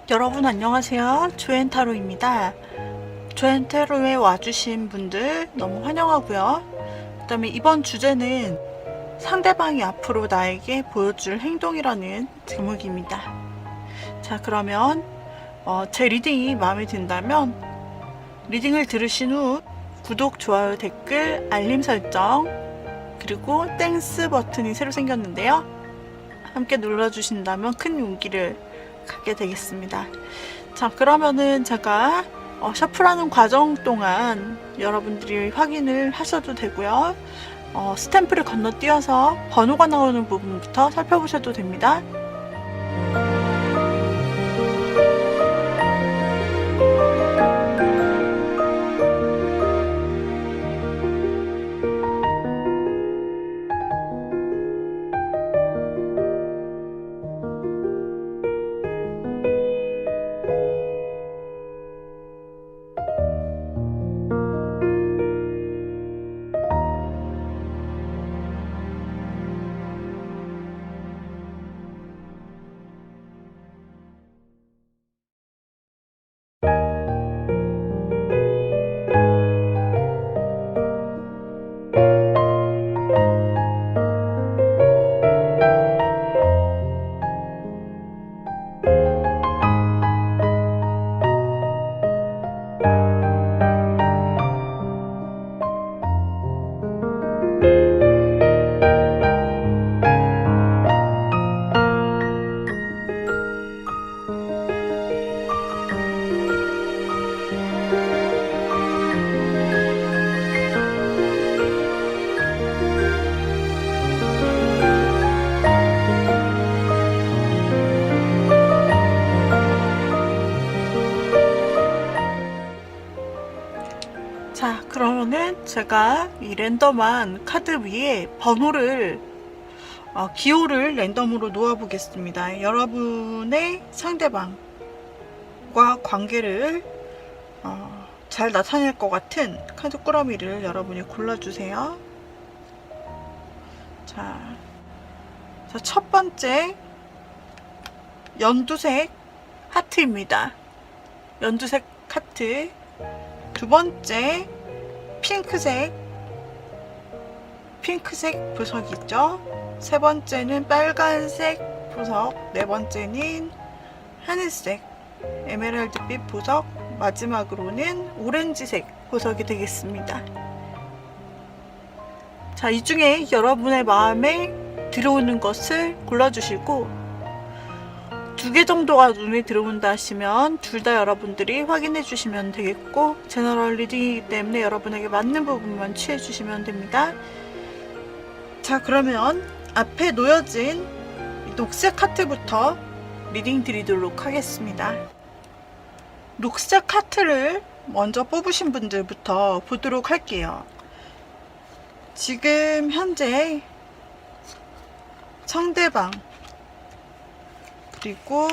여러분 안녕하세요. 조앤타로입니다. 조앤타로에 와주신 분들 너무 환영하고요. 그 다음에 이번 주제는 상대방이 앞으로 나에게 보여줄 행동이라는 제목입니다. 자, 그러면 제 리딩이 마음에 든다면 리딩을 들으신 후 구독, 좋아요, 댓글, 알림 설정, 그리고 땡스 버튼이 새로 생겼는데요. 함께 눌러주신다면 큰 용기를 갖게 되겠습니다. 자, 그러면은 제가 셔플하는 과정 동안 여러분들이 확인을 하셔도 되고요. 스탬프를 건너뛰어서 번호가 나오는 부분부터 살펴보셔도 됩니다. 자, 그러면은 제가 이 랜덤한 카드 위에 번호를 기호를 랜덤으로 놓아 보겠습니다. 여러분의 상대방과 관계를 잘 나타낼 것 같은 카드 꾸러미를 여러분이 골라주세요. 자, 첫 번째 연두색 하트입니다. 연두색 하트. 두 번째 핑크색 보석 있죠. 세 번째는 빨간색 보석, 네 번째는 하늘색 에메랄드빛 보석, 마지막으로는 오렌지색 보석이 되겠습니다. 자, 이 중에 여러분의 마음에 들어오는 것을 골라주시고, 2개 정도가 눈에 들어온다 하시면 둘 다 여러분들이 확인해 주시면 되겠고, 제너럴 리딩이기 때문에 여러분에게 맞는 부분만 취해 주시면 됩니다. 자, 그러면 앞에 놓여진 녹색 하트부터 리딩 드리도록 하겠습니다. 녹색 하트를 먼저 뽑으신 분들부터 보도록 할게요. 지금 현재 상대방, 그리고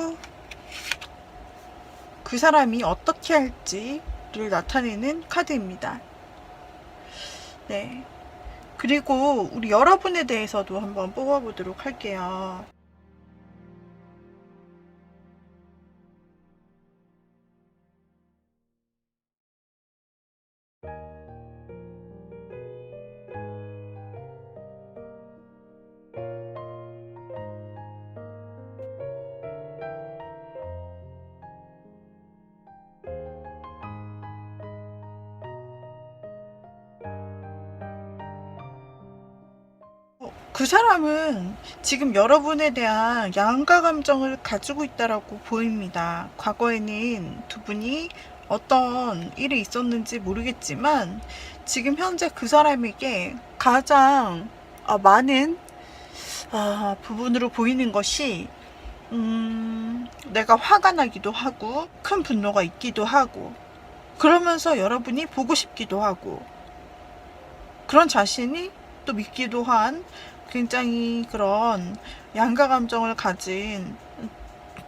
그 사람이 어떻게 할지를 나타내는 카드입니다. 네. 그리고 우리 여러분에 대해서도 한번 뽑아보도록 할게요. 그 사람은 지금 여러분에 대한 양가 감정을 가지고 있다라고 보입니다. 과거에는 두 분이 어떤 일이 있었는지 모르겠지만 지금 현재 그 사람에게 가장 많은 부분으로 보이는 것이 내가 화가 나기도 하고 큰 분노가 있기도 하고, 그러면서 여러분이 보고 싶기도 하고, 그런 자신이 또 믿기도 한 굉장히 그런 양가 감정을 가진,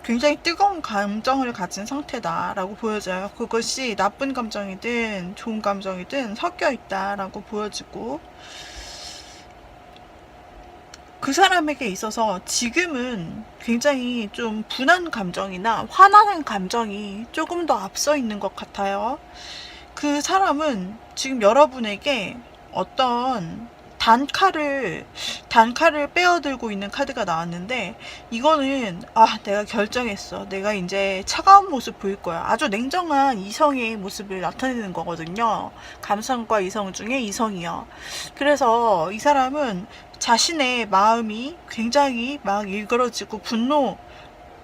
굉장히 뜨거운 감정을 가진 상태다라고 보여져요. 그것이 나쁜 감정이든 좋은 감정이든 섞여 있다라고 보여지고, 그 사람에게 있어서 지금은 굉장히 좀 분한 감정이나 화나는 감정이 조금 더 앞서 있는 것 같아요. 그 사람은 지금 여러분에게 어떤 단칼을 빼어들고 있는 카드가 나왔는데, 이거는 내가 결정했어, 내가 이제 차가운 모습 보일 거야, 아주 냉정한 이성의 모습을 나타내는 거거든요. 감성과 이성 중에 이성이요. 그래서 이 사람은 자신의 마음이 굉장히 막 일그러지고 분노,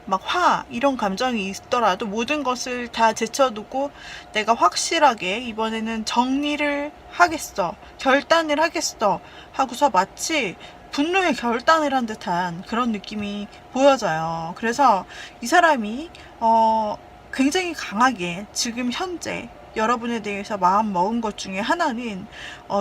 막 이런 감정이 있더라도 모든 것을 다 제쳐두고 내가 확실하게 이번에는 정리를 하겠어, 결단을 하겠어 하고서 마치 분노의 결단을 한 듯한 그런 느낌이 보여져요. 그래서 이 사람이 굉장히 강하게 지금 현재 여러분에 대해서 마음 먹은 것 중에 하나는,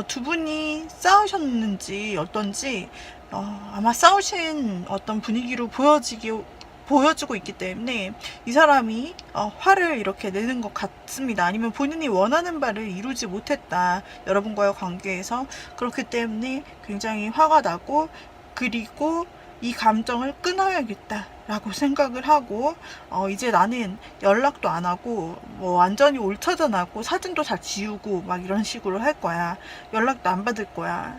두 분이 싸우셨는지 어떤지, 아마 싸우신 어떤 분위기로 보여주고 있기 때문에 이 사람이 화를 이렇게 내는 것 같습니다. 아니면 본인이 원하는 바를 이루지 못했다, 여러분과의 관계에서. 그렇기 때문에 굉장히 화가 나고, 그리고 이 감정을 끊어야겠다 라고 생각을 하고, 이제 나는 연락도 안 하고 뭐 완전히 올처전하고 사진도 다 지우고 막 이런 식으로 할 거야. 연락도 안 받을 거야.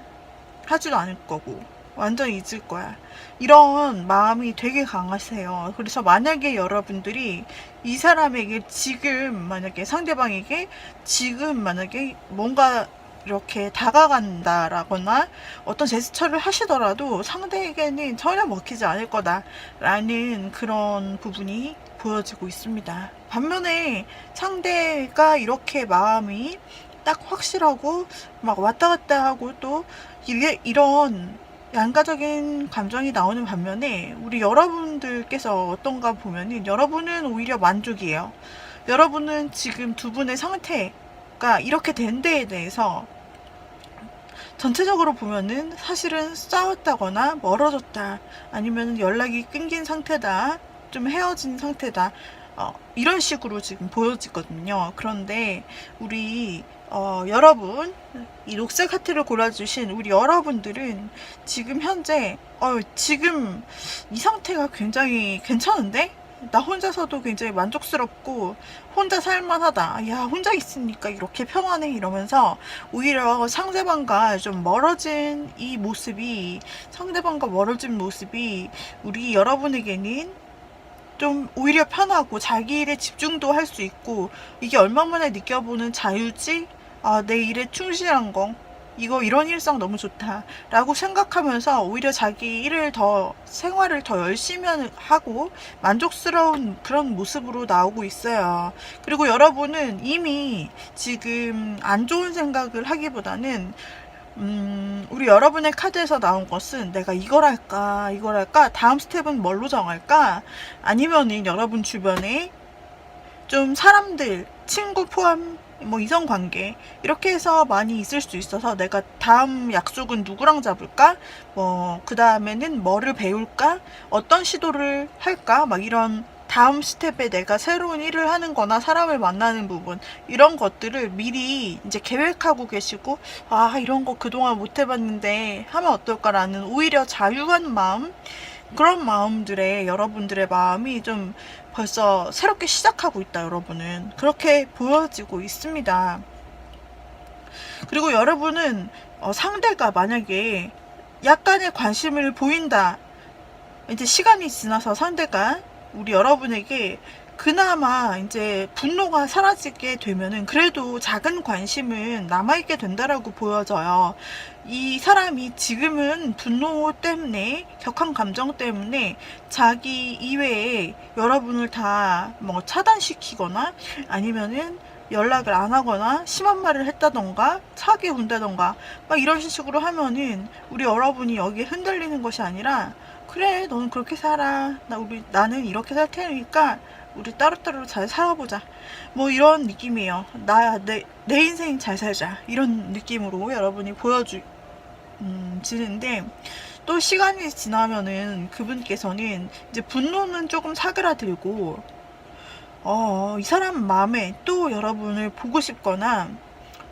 하지도 않을 거고 완전 잊을 거야. 이런 마음이 되게 강하세요. 그래서 만약에 여러분들이 이 사람에게 지금, 만약에 상대방에게 지금 만약에 뭔가 이렇게 다가간다라거나 어떤 제스처를 하시더라도 상대에게는 전혀 먹히지 않을 거다라는 그런 부분이 보여지고 있습니다. 반면에 상대가 이렇게 마음이 딱 확실하고 막 왔다 갔다 하고, 또 이런 양가적인 감정이 나오는 반면에 우리 여러분들께서 어떤가 보면은, 여러분은 오히려 만족이에요. 여러분은 지금 두 분의 상태가 이렇게 된 데에 대해서 전체적으로 보면은 사실은 싸웠다거나 멀어졌다, 아니면 연락이 끊긴 상태다, 좀 헤어진 상태다, 이런 식으로 지금 보여지거든요. 그런데 우리 여러분, 이 녹색 하트를 골라주신 우리 여러분들은 지금 현재 지금 이 상태가 굉장히 괜찮은데? 나 혼자서도 굉장히 만족스럽고 혼자 살만하다, 야 혼자 있으니까 이렇게 평안해, 이러면서 오히려 상대방과 멀어진 모습이 우리 여러분에게는 좀 오히려 편하고 자기 일에 집중도 할 수 있고, 이게 얼마만에 느껴보는 자유지? 내 일에 충실한 거, 이런 일상 너무 좋다 라고 생각하면서 오히려 자기 생활을 더 열심히 하고 만족스러운 그런 모습으로 나오고 있어요. 그리고 여러분은 이미 지금 안 좋은 생각을 하기보다는, 우리 여러분의 카드에서 나온 것은 내가 이걸 할까 다음 스텝은 뭘로 정할까, 아니면은 여러분 주변에 좀 사람들, 친구 포함 뭐 이성관계 이렇게 해서 많이 있을 수 있어서, 내가 다음 약속은 누구랑 잡을까, 뭐 그 다음에는 뭐를 배울까, 어떤 시도를 할까, 막 이런 다음 스텝에 내가 새로운 일을 하는 거나 사람을 만나는 부분, 이런 것들을 미리 이제 계획하고 계시고, 이런 거 그동안 못 해봤는데 하면 어떨까라는 오히려 자유한 마음, 그런 마음들에 여러분들의 마음이 좀 벌써 새롭게 시작하고 있다, 여러분은 그렇게 보여지고 있습니다. 그리고 여러분은 상대가 만약에 약간의 관심을 보인다, 이제 시간이 지나서 상대가 우리 여러분에게 그나마 이제 분노가 사라지게 되면은 그래도 작은 관심은 남아있게 된다라고 보여져요. 이 사람이 지금은 분노 때문에, 격한 감정 때문에 자기 이외에 여러분을 다 뭐 차단시키거나, 아니면은 연락을 안 하거나 심한 말을 했다던가 차게 군다던가 막 이런 식으로 하면은 우리 여러분이 여기에 흔들리는 것이 아니라, 그래 너는 그렇게 살아, 나는 이렇게 살 테니까 우리 따로따로 잘 살아보자, 뭐 이런 느낌이에요. 내 인생 잘 살자, 이런 느낌으로 여러분이 지는데, 또 시간이 지나면은 그분께서는 이제 분노는 조금 사그라들고, 이 사람 마음에 또 여러분을 보고 싶거나,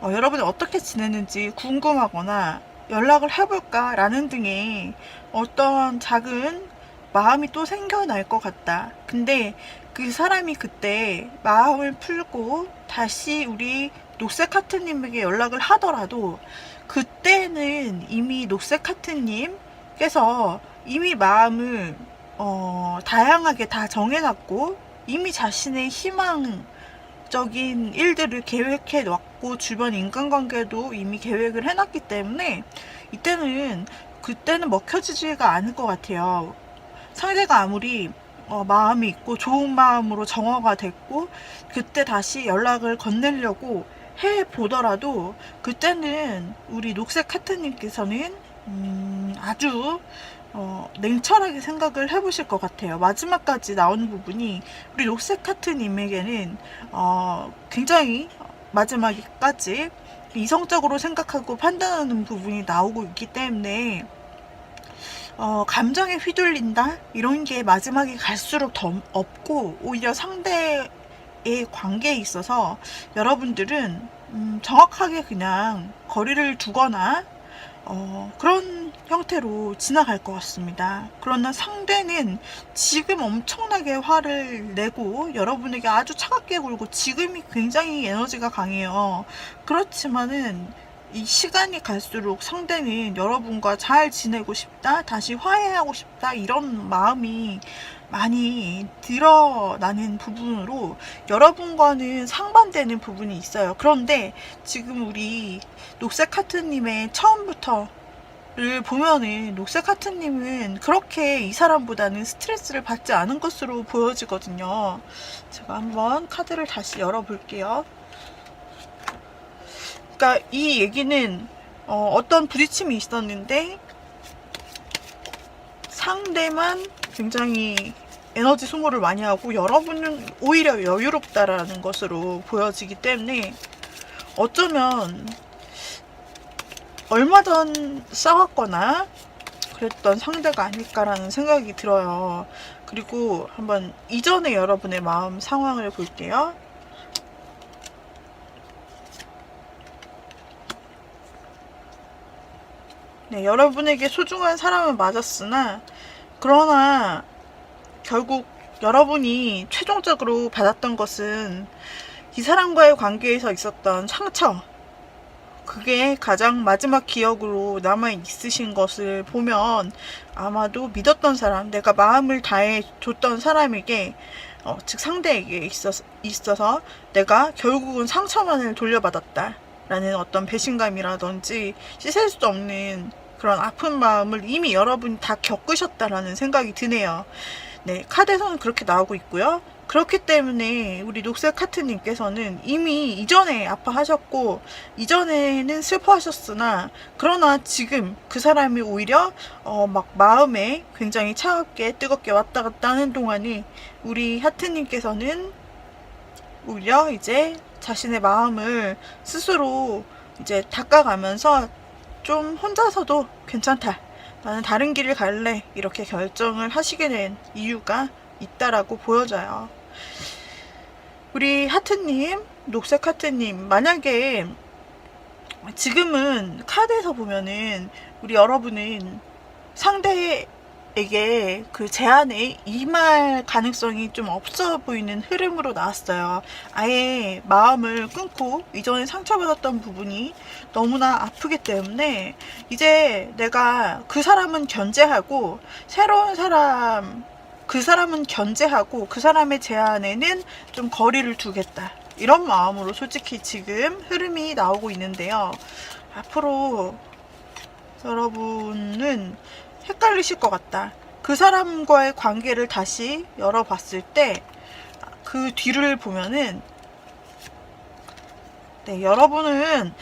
여러분이 어떻게 지내는지 궁금하거나, 연락을 해볼까라는 등의 어떤 작은 마음이 또 생겨날 것 같다. 근데 그 사람이 그때 마음을 풀고 다시 우리 녹색 하트님에게 연락을 하더라도 그때는 이미 녹색 하트님께서 이미 마음을 다양하게 다 정해놨고 이미 자신의 희망적인 일들을 계획해 놨고 주변 인간관계도 이미 계획을 해놨기 때문에 그때는 먹혀지지가 않을 것 같아요. 상대가 아무리 마음이 있고 좋은 마음으로 정화가 됐고 그때 다시 연락을 건네려고 해보더라도 그때는 우리 녹색 하트님께서는 아주 냉철하게 생각을 해보실 것 같아요. 마지막까지 나오는 부분이 우리 녹색 하트님에게는 굉장히 마지막까지 이성적으로 생각하고 판단하는 부분이 나오고 있기 때문에 감정에 휘둘린다? 이런 게 마지막에 갈수록 더 없고 오히려 상대의 관계에 있어서 여러분들은 정확하게 그냥 거리를 두거나 그런 형태로 지나갈 것 같습니다. 그러나 상대는 지금 엄청나게 화를 내고 여러분에게 아주 차갑게 굴고 지금이 굉장히 에너지가 강해요. 그렇지만은 이 시간이 갈수록 상대는 여러분과 잘 지내고 싶다, 다시 화해하고 싶다 이런 마음이 많이 드러나는 부분으로 여러분과는 상반되는 부분이 있어요. 그런데 지금 우리 녹색 하트님의 처음부터를 보면은 녹색 하트님은 그렇게 이 사람보다는 스트레스를 받지 않은 것으로 보여지거든요. 제가 한번 카드를 다시 열어볼게요. 그러니까 이 얘기는 어떤 부딪힘이 있었는데 상대만 굉장히 에너지 소모를 많이 하고 여러분은 오히려 여유롭다라는 것으로 보여지기 때문에 어쩌면 얼마 전 싸웠거나 그랬던 상대가 아닐까라는 생각이 들어요. 그리고 한번 이전에 여러분의 마음 상황을 볼게요. 네, 여러분에게 소중한 사람은 맞았으나 그러나 결국 여러분이 최종적으로 받았던 것은 이 사람과의 관계에서 있었던 상처, 그게 가장 마지막 기억으로 남아있으신 것을 보면 아마도 믿었던 사람, 내가 마음을 다해 줬던 사람에게 즉 상대에게 있어서 내가 결국은 상처만을 돌려받았다 라는 어떤 배신감이라든지 씻을 수 없는 그런 아픈 마음을 이미 여러분이 다 겪으셨다라는 생각이 드네요. 네, 카드에서는 그렇게 나오고 있고요. 그렇기 때문에 우리 녹색 하트님께서는 이미 이전에 아파하셨고 이전에는 슬퍼하셨으나 그러나 지금 그 사람이 오히려 막 마음에 굉장히 차갑게 뜨겁게 왔다 갔다 하는 동안에 우리 하트님께서는 오히려 이제 자신의 마음을 스스로 이제 닦아가면서 좀 혼자서도 괜찮다, 나는 다른 길을 갈래, 이렇게 결정을 하시게 된 이유가 있다라고 보여져요. 우리 하트님, 녹색 하트님, 만약에 지금은 카드에서 보면은 우리 여러분은 상대에게 그 제안에 임할 가능성이 좀 없어 보이는 흐름으로 나왔어요. 아예 마음을 끊고 이전에 상처받았던 부분이 너무나 아프기 때문에 이제 내가 그 사람은 견제하고 새로운 사람, 그 사람은 견제하고 그 사람의 제안에는 좀 거리를 두겠다, 이런 마음으로 솔직히 지금 흐름이 나오고 있는데요. 앞으로 여러분은 헷갈리실 것 같다. 그 사람과의 관계를 다시 열어봤을 때 그 뒤를 보면은 네, 여러분은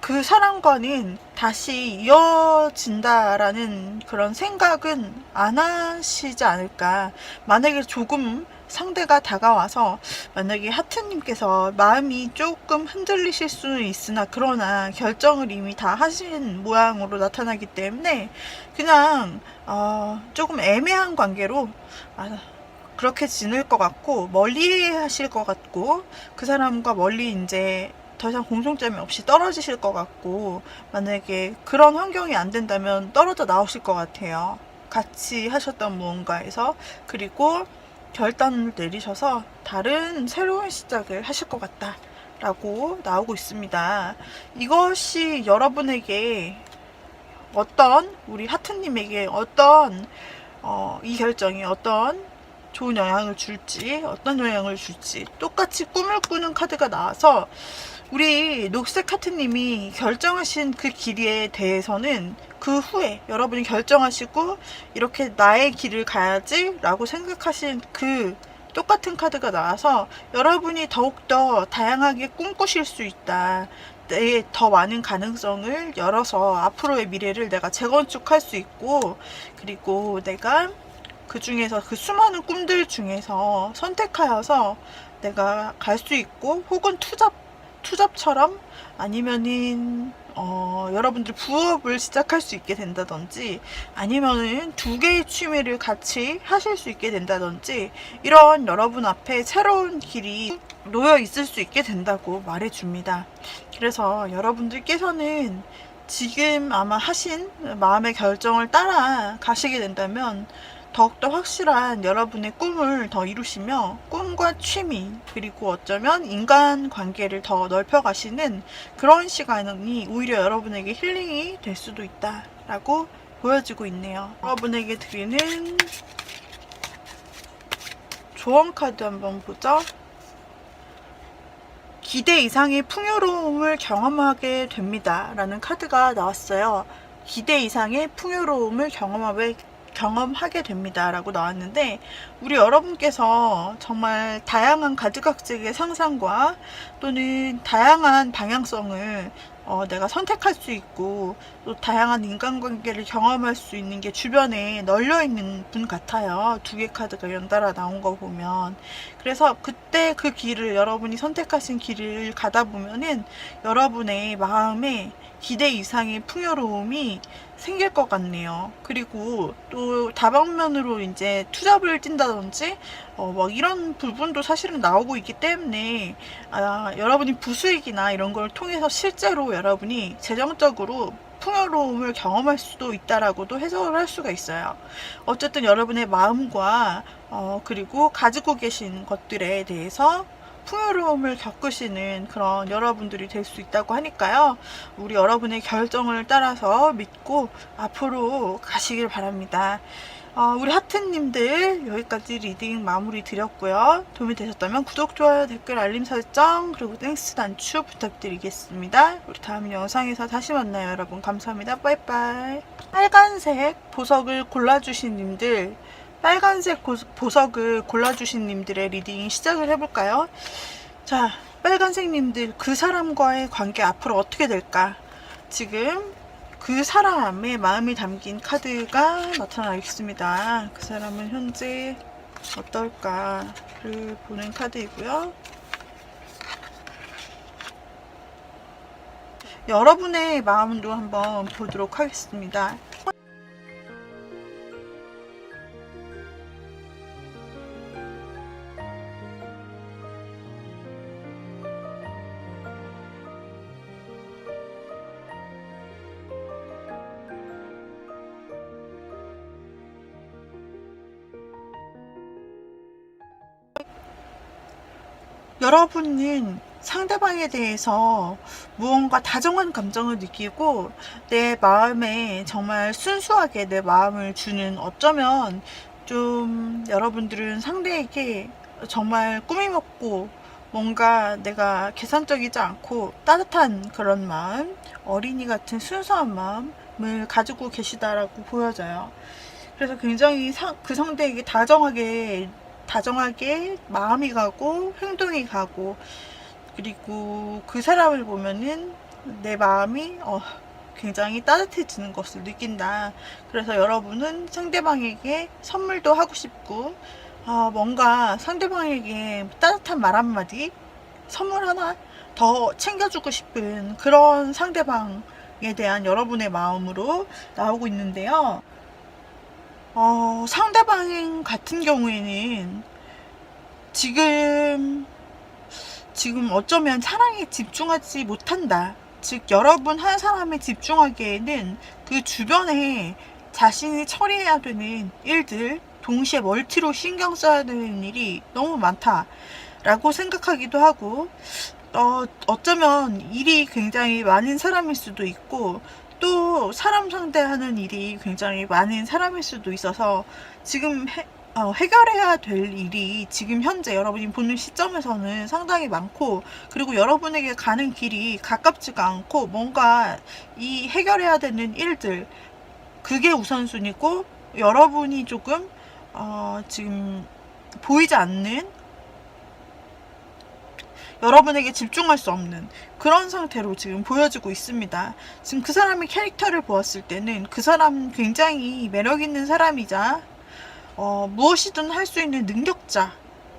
그 사람과는 다시 이어진다라는 그런 생각은 안 하시지 않을까. 만약에 조금 상대가 다가와서 만약에 하트님께서 마음이 조금 흔들리실 수는 있으나 그러나 결정을 이미 다 하신 모양으로 나타나기 때문에 그냥 조금 애매한 관계로 그렇게 지낼 것 같고 멀리 하실 것 같고 그 사람과 멀리 이제 더 이상 공통점이 없이 떨어지실 것 같고, 만약에 그런 환경이 안 된다면 떨어져 나오실 것 같아요. 같이 하셨던 무언가에서. 그리고 결단을 내리셔서 다른 새로운 시작을 하실 것 같다 라고 나오고 있습니다. 이것이 여러분에게 우리 하트님에게 이 결정이 어떤 좋은 영향을 줄지, 어떤 영향을 줄지, 똑같이 꿈을 꾸는 카드가 나와서 우리 녹색 하트님이 결정하신 그 길에 대해서는 그 후에 여러분이 결정하시고 이렇게 나의 길을 가야지 라고 생각하신 그 똑같은 카드가 나와서 여러분이 더욱더 다양하게 꿈꾸실 수 있다. 내 더 많은 가능성을 열어서 앞으로의 미래를 내가 재건축할 수 있고, 그리고 내가 그 중에서 그 수많은 꿈들 중에서 선택하여서 내가 갈 수 있고, 혹은 투잡처럼 아니면은 여러분들 부업을 시작할 수 있게 된다든지, 아니면은 두 개의 취미를 같이 하실 수 있게 된다든지, 이런 여러분 앞에 새로운 길이 놓여 있을 수 있게 된다고 말해줍니다. 그래서 여러분들께서는 지금 아마 하신 마음의 결정을 따라 가시게 된다면 더욱더 확실한 여러분의 꿈을 더 이루시며, 꿈과 취미, 그리고 어쩌면 인간관계를 더 넓혀가시는 그런 시간이 오히려 여러분에게 힐링이 될 수도 있다라고 보여지고 있네요. 여러분에게 드리는 조언 카드 한번 보죠. 기대 이상의 풍요로움을 경험하게 됩니다 라는 카드가 나왔어요. 기대 이상의 풍요로움을 경험하게 됩니다 라고 나왔는데, 우리 여러분께서 정말 다양한 가지각색의 상상과 또는 다양한 방향성을 내가 선택할 수 있고, 또 다양한 인간관계를 경험할 수 있는 게 주변에 널려 있는 분 같아요. 두 개 카드가 연달아 나온 거 보면. 그래서 그때 그 길을, 여러분이 선택하신 길을 가다 보면은 여러분의 마음에 기대 이상의 풍요로움이 생길 것 같네요. 그리고 또 다방면으로 이제 투잡을 뛴다든지 막 이런 부분도 사실은 나오고 있기 때문에 여러분이 부수익이나 이런 걸 통해서 실제로 여러분이 재정적으로 풍요로움을 경험할 수도 있다라고도 해석을 할 수가 있어요. 어쨌든 여러분의 마음과 그리고 가지고 계신 것들에 대해서 풍요로움을 겪으시는 그런 여러분들이 될 수 있다고 하니까요. 우리 여러분의 결정을 따라서 믿고 앞으로 가시길 바랍니다. 우리 하트님들 여기까지 리딩 마무리 드렸고요. 도움이 되셨다면 구독, 좋아요, 댓글, 알림 설정, 그리고 땡스 단추 부탁드리겠습니다. 우리 다음 영상에서 다시 만나요. 여러분 감사합니다. 빠이빠이. 빨간색 보석을 골라주신 님들, 빨간색 보석을 골라주신 님들의 리딩 시작을 해볼까요? 자, 빨간색 님들, 그 사람과의 관계 앞으로 어떻게 될까? 지금 그 사람의 마음이 담긴 카드가 나타나 있습니다. 그 사람은 현재 어떨까를 보는 카드이고요. 여러분의 마음도 한번 보도록 하겠습니다. 여러분은 상대방에 대해서 무언가 다정한 감정을 느끼고 내 마음에 정말 순수하게 내 마음을 주는, 어쩌면 좀 여러분들은 상대에게 정말 꾸미먹고 뭔가 내가 계산적이지 않고 따뜻한 그런 마음, 어린이 같은 순수한 마음을 가지고 계시다라고 보여져요. 그래서 굉장히 그 상대에게 다정하게 마음이 가고 행동이 가고, 그리고 그 사람을 보면은 내 마음이 굉장히 따뜻해지는 것을 느낀다. 그래서 여러분은 상대방에게 선물도 하고 싶고 뭔가 상대방에게 따뜻한 말 한마디, 선물 하나 더 챙겨주고 싶은 그런 상대방에 대한 여러분의 마음으로 나오고 있는데요. 상대방 같은 경우에는 지금 지금 어쩌면 사랑에 집중하지 못한다. 즉 여러분 한 사람에 집중하기에는 그 주변에 자신이 처리해야 되는 일들, 동시에 멀티로 신경 써야 되는 일이 너무 많다라고 생각하기도 하고, 어쩌면 일이 굉장히 많은 사람일 수도 있고, 또 사람 상대하는 일이 굉장히 많은 사람일 수도 있어서 지금 해결해야 될 일이 지금 현재 여러분이 보는 시점에서는 상당히 많고, 그리고 여러분에게 가는 길이 가깝지가 않고, 뭔가 이 해결해야 되는 일들, 그게 우선순위고, 여러분이 조금 지금 보이지 않는, 여러분에게 집중할 수 없는 그런 상태로 지금 보여지고 있습니다. 지금 그 사람의 캐릭터를 보았을 때는 그 사람 굉장히 매력 있는 사람이자 무엇이든 할 수 있는 능력자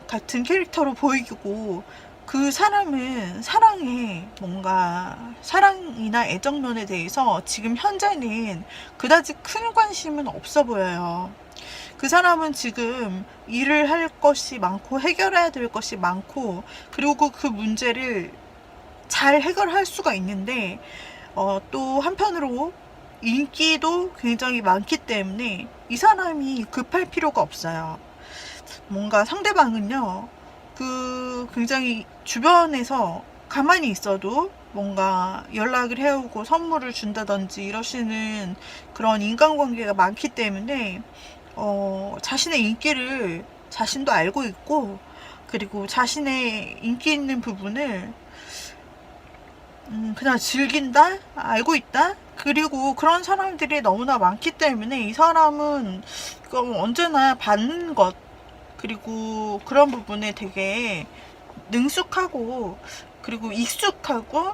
같은 캐릭터로 보이고, 그 사람은 사랑이나 애정론에 대해서 지금 현재는 그다지 큰 관심은 없어 보여요. 그 사람은 지금 일을 할 것이 많고 해결해야 될 것이 많고, 그리고 그 문제를 잘 해결할 수가 있는데, 또 한편으로 인기도 굉장히 많기 때문에 이 사람이 급할 필요가 없어요. 뭔가 상대방은요, 굉장히 주변에서 가만히 있어도 뭔가 연락을 해오고 선물을 준다든지 이러시는 그런 인간관계가 많기 때문에 자신의 인기를 자신도 알고 있고, 그리고 자신의 인기 있는 부분을 그냥 즐긴다? 알고 있다? 그리고 그런 사람들이 너무나 많기 때문에 이 사람은 언제나 받는 것, 그리고 그런 부분에 되게 능숙하고, 그리고 익숙하고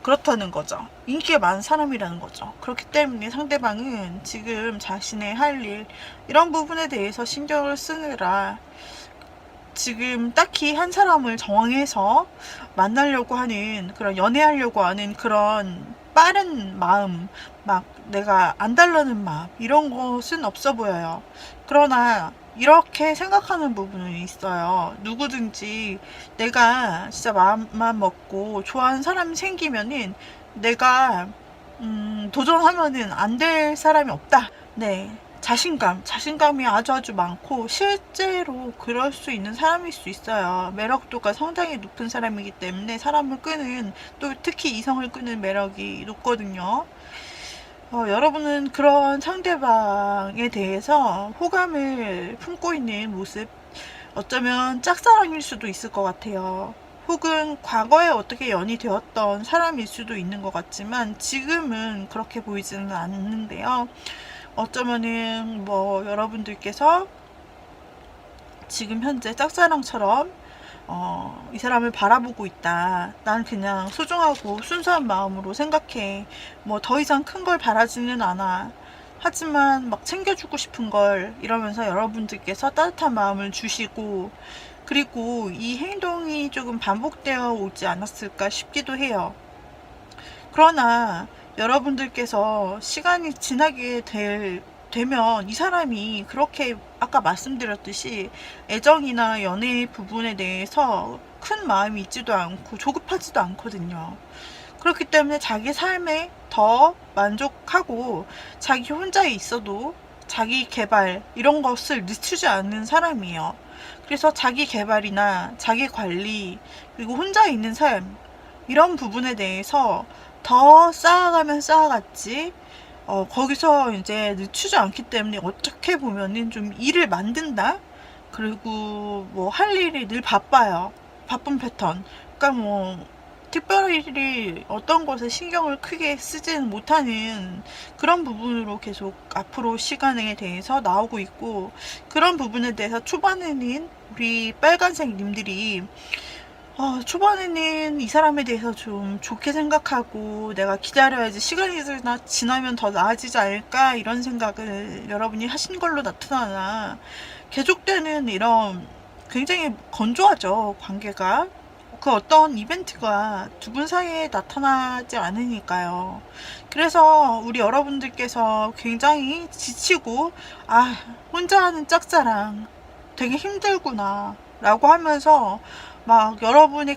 그렇다는 거죠. 인기가 많은 사람이라는 거죠. 그렇기 때문에 상대방은 지금 자신의 할 일, 이런 부분에 대해서 신경을 쓰느라 지금 딱히 한 사람을 정해서 만나려고 하는, 그런 연애하려고 하는 그런 빠른 마음, 막 내가 안달나는 마음, 이런 것은 없어 보여요. 그러나 이렇게 생각하는 부분은 있어요. 누구든지 내가 진짜 마음만 먹고 좋아하는 사람이 생기면은 내가 도전하면은 안 될 사람이 없다. 네. 자신감이 아주 많고, 실제로 그럴 수 있는 사람일 수 있어요. 매력도가 상당히 높은 사람이기 때문에 사람을 끄는, 또 특히 이성을 끄는 매력이 높거든요. 여러분은 그런 상대방에 대해서 호감을 품고 있는 모습, 어쩌면 짝사랑일 수도 있을 것 같아요. 혹은 과거에 어떻게 연이 되었던 사람일 수도 있는 것 같지만 지금은 그렇게 보이지는 않는데요. 어쩌면은 여러분들께서 지금 현재 짝사랑처럼 이 사람을 바라보고 있다. 난 그냥 소중하고 순수한 마음으로 생각해. 더 이상 큰 걸 바라지는 않아. 하지만 막 챙겨주고 싶은 걸, 이러면서 여러분들께서 따뜻한 마음을 주시고, 그리고 이 행동이 조금 반복되어 오지 않았을까 싶기도 해요. 그러나 여러분들께서 시간이 지나게 되면 이 사람이 그렇게 아까 말씀드렸듯이 애정이나 연애 부분에 대해서 큰 마음이 있지도 않고 조급하지도 않거든요. 그렇기 때문에 자기 삶에 더 만족하고 자기 혼자 있어도 자기 개발, 이런 것을 늦추지 않는 사람이에요. 그래서 자기 개발이나 자기 관리, 그리고 혼자 있는 삶, 이런 부분에 대해서 더 쌓아가면 쌓아갔지, 거기서 이제 늦추지 않기 때문에 어떻게 보면은 좀 일을 만든다? 그리고 할 일이 늘 바빠요. 바쁜 패턴. 그러니까 특별히 어떤 것에 신경을 크게 쓰지는 못하는 그런 부분으로 계속 앞으로 시간에 대해서 나오고 있고, 그런 부분에 대해서 초반에는 우리 빨간색 님들이 초반에는 이 사람에 대해서 좀 좋게 생각하고 내가 기다려야지, 시간이 지나면 더 나아지지 않을까, 이런 생각을 여러분이 하신 걸로 나타나나, 계속되는 이런 굉장히 건조하죠, 관계가. 그 어떤 이벤트가 두 분 사이에 나타나지 않으니까요. 그래서 우리 여러분들께서 굉장히 지치고, 혼자 하는 짝사랑 되게 힘들구나 라고 하면서 막 여러분이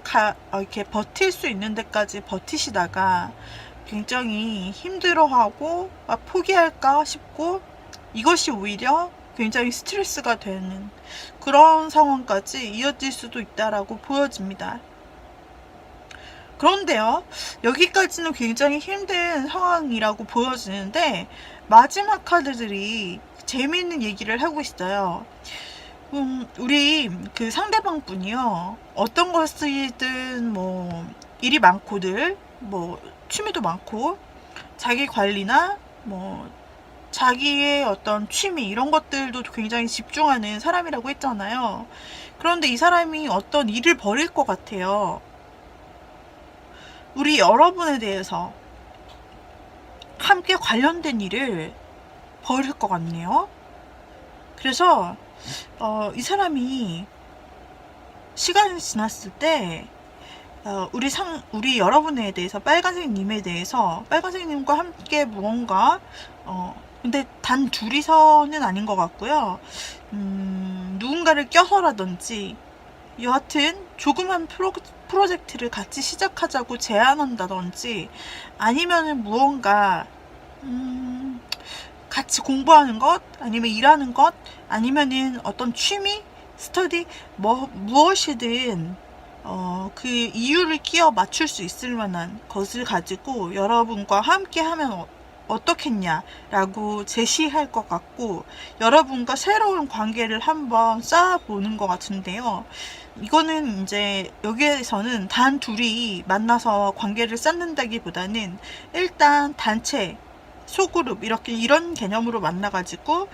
이렇게 버틸 수 있는 데까지 버티시다가 굉장히 힘들어하고 포기할까 싶고 이것이 오히려 굉장히 스트레스가 되는 그런 상황까지 이어질 수도 있다라고 보여집니다. 그런데요, 여기까지는 굉장히 힘든 상황이라고 보여지는데 마지막 카드들이 재미있는 얘기를 하고 있어요. 우리 그 상대방 분이요, 어떤 것이든 뭐 일이 많고들 뭐 취미도 많고 자기 관리나 뭐 자기의 어떤 취미 이런 것들도 굉장히 집중하는 사람이라고 했잖아요. 그런데 이 사람이 어떤 일을 벌일 것 같아요. 우리 여러분에 대해서 함께 관련된 일을 벌일 것 같네요. 그래서 이 사람이 시간이 지났을 때 우리 여러분에 대해서 빨간색님에 대해서 빨간색님과 함께 무언가 근데 단 둘이서는 아닌 것 같고요. 누군가를 껴서라든지 여하튼 조그만 프로젝트를 같이 시작하자고 제안한다든지 아니면은 무언가 같이 공부하는 것 아니면 일하는 것 아니면은 어떤 취미 스터디 무엇이든 그 이유를 끼워 맞출 수 있을 만한 것을 가지고 여러분과 함께 하면 어떻겠냐라고 제시할 것 같고 여러분과 새로운 관계를 한번 쌓아보는 것 같은데요. 이거는 이제 여기에서는 단 둘이 만나서 관계를 쌓는다기보다는 일단 단체, 소그룹 이런 개념으로 만나가지고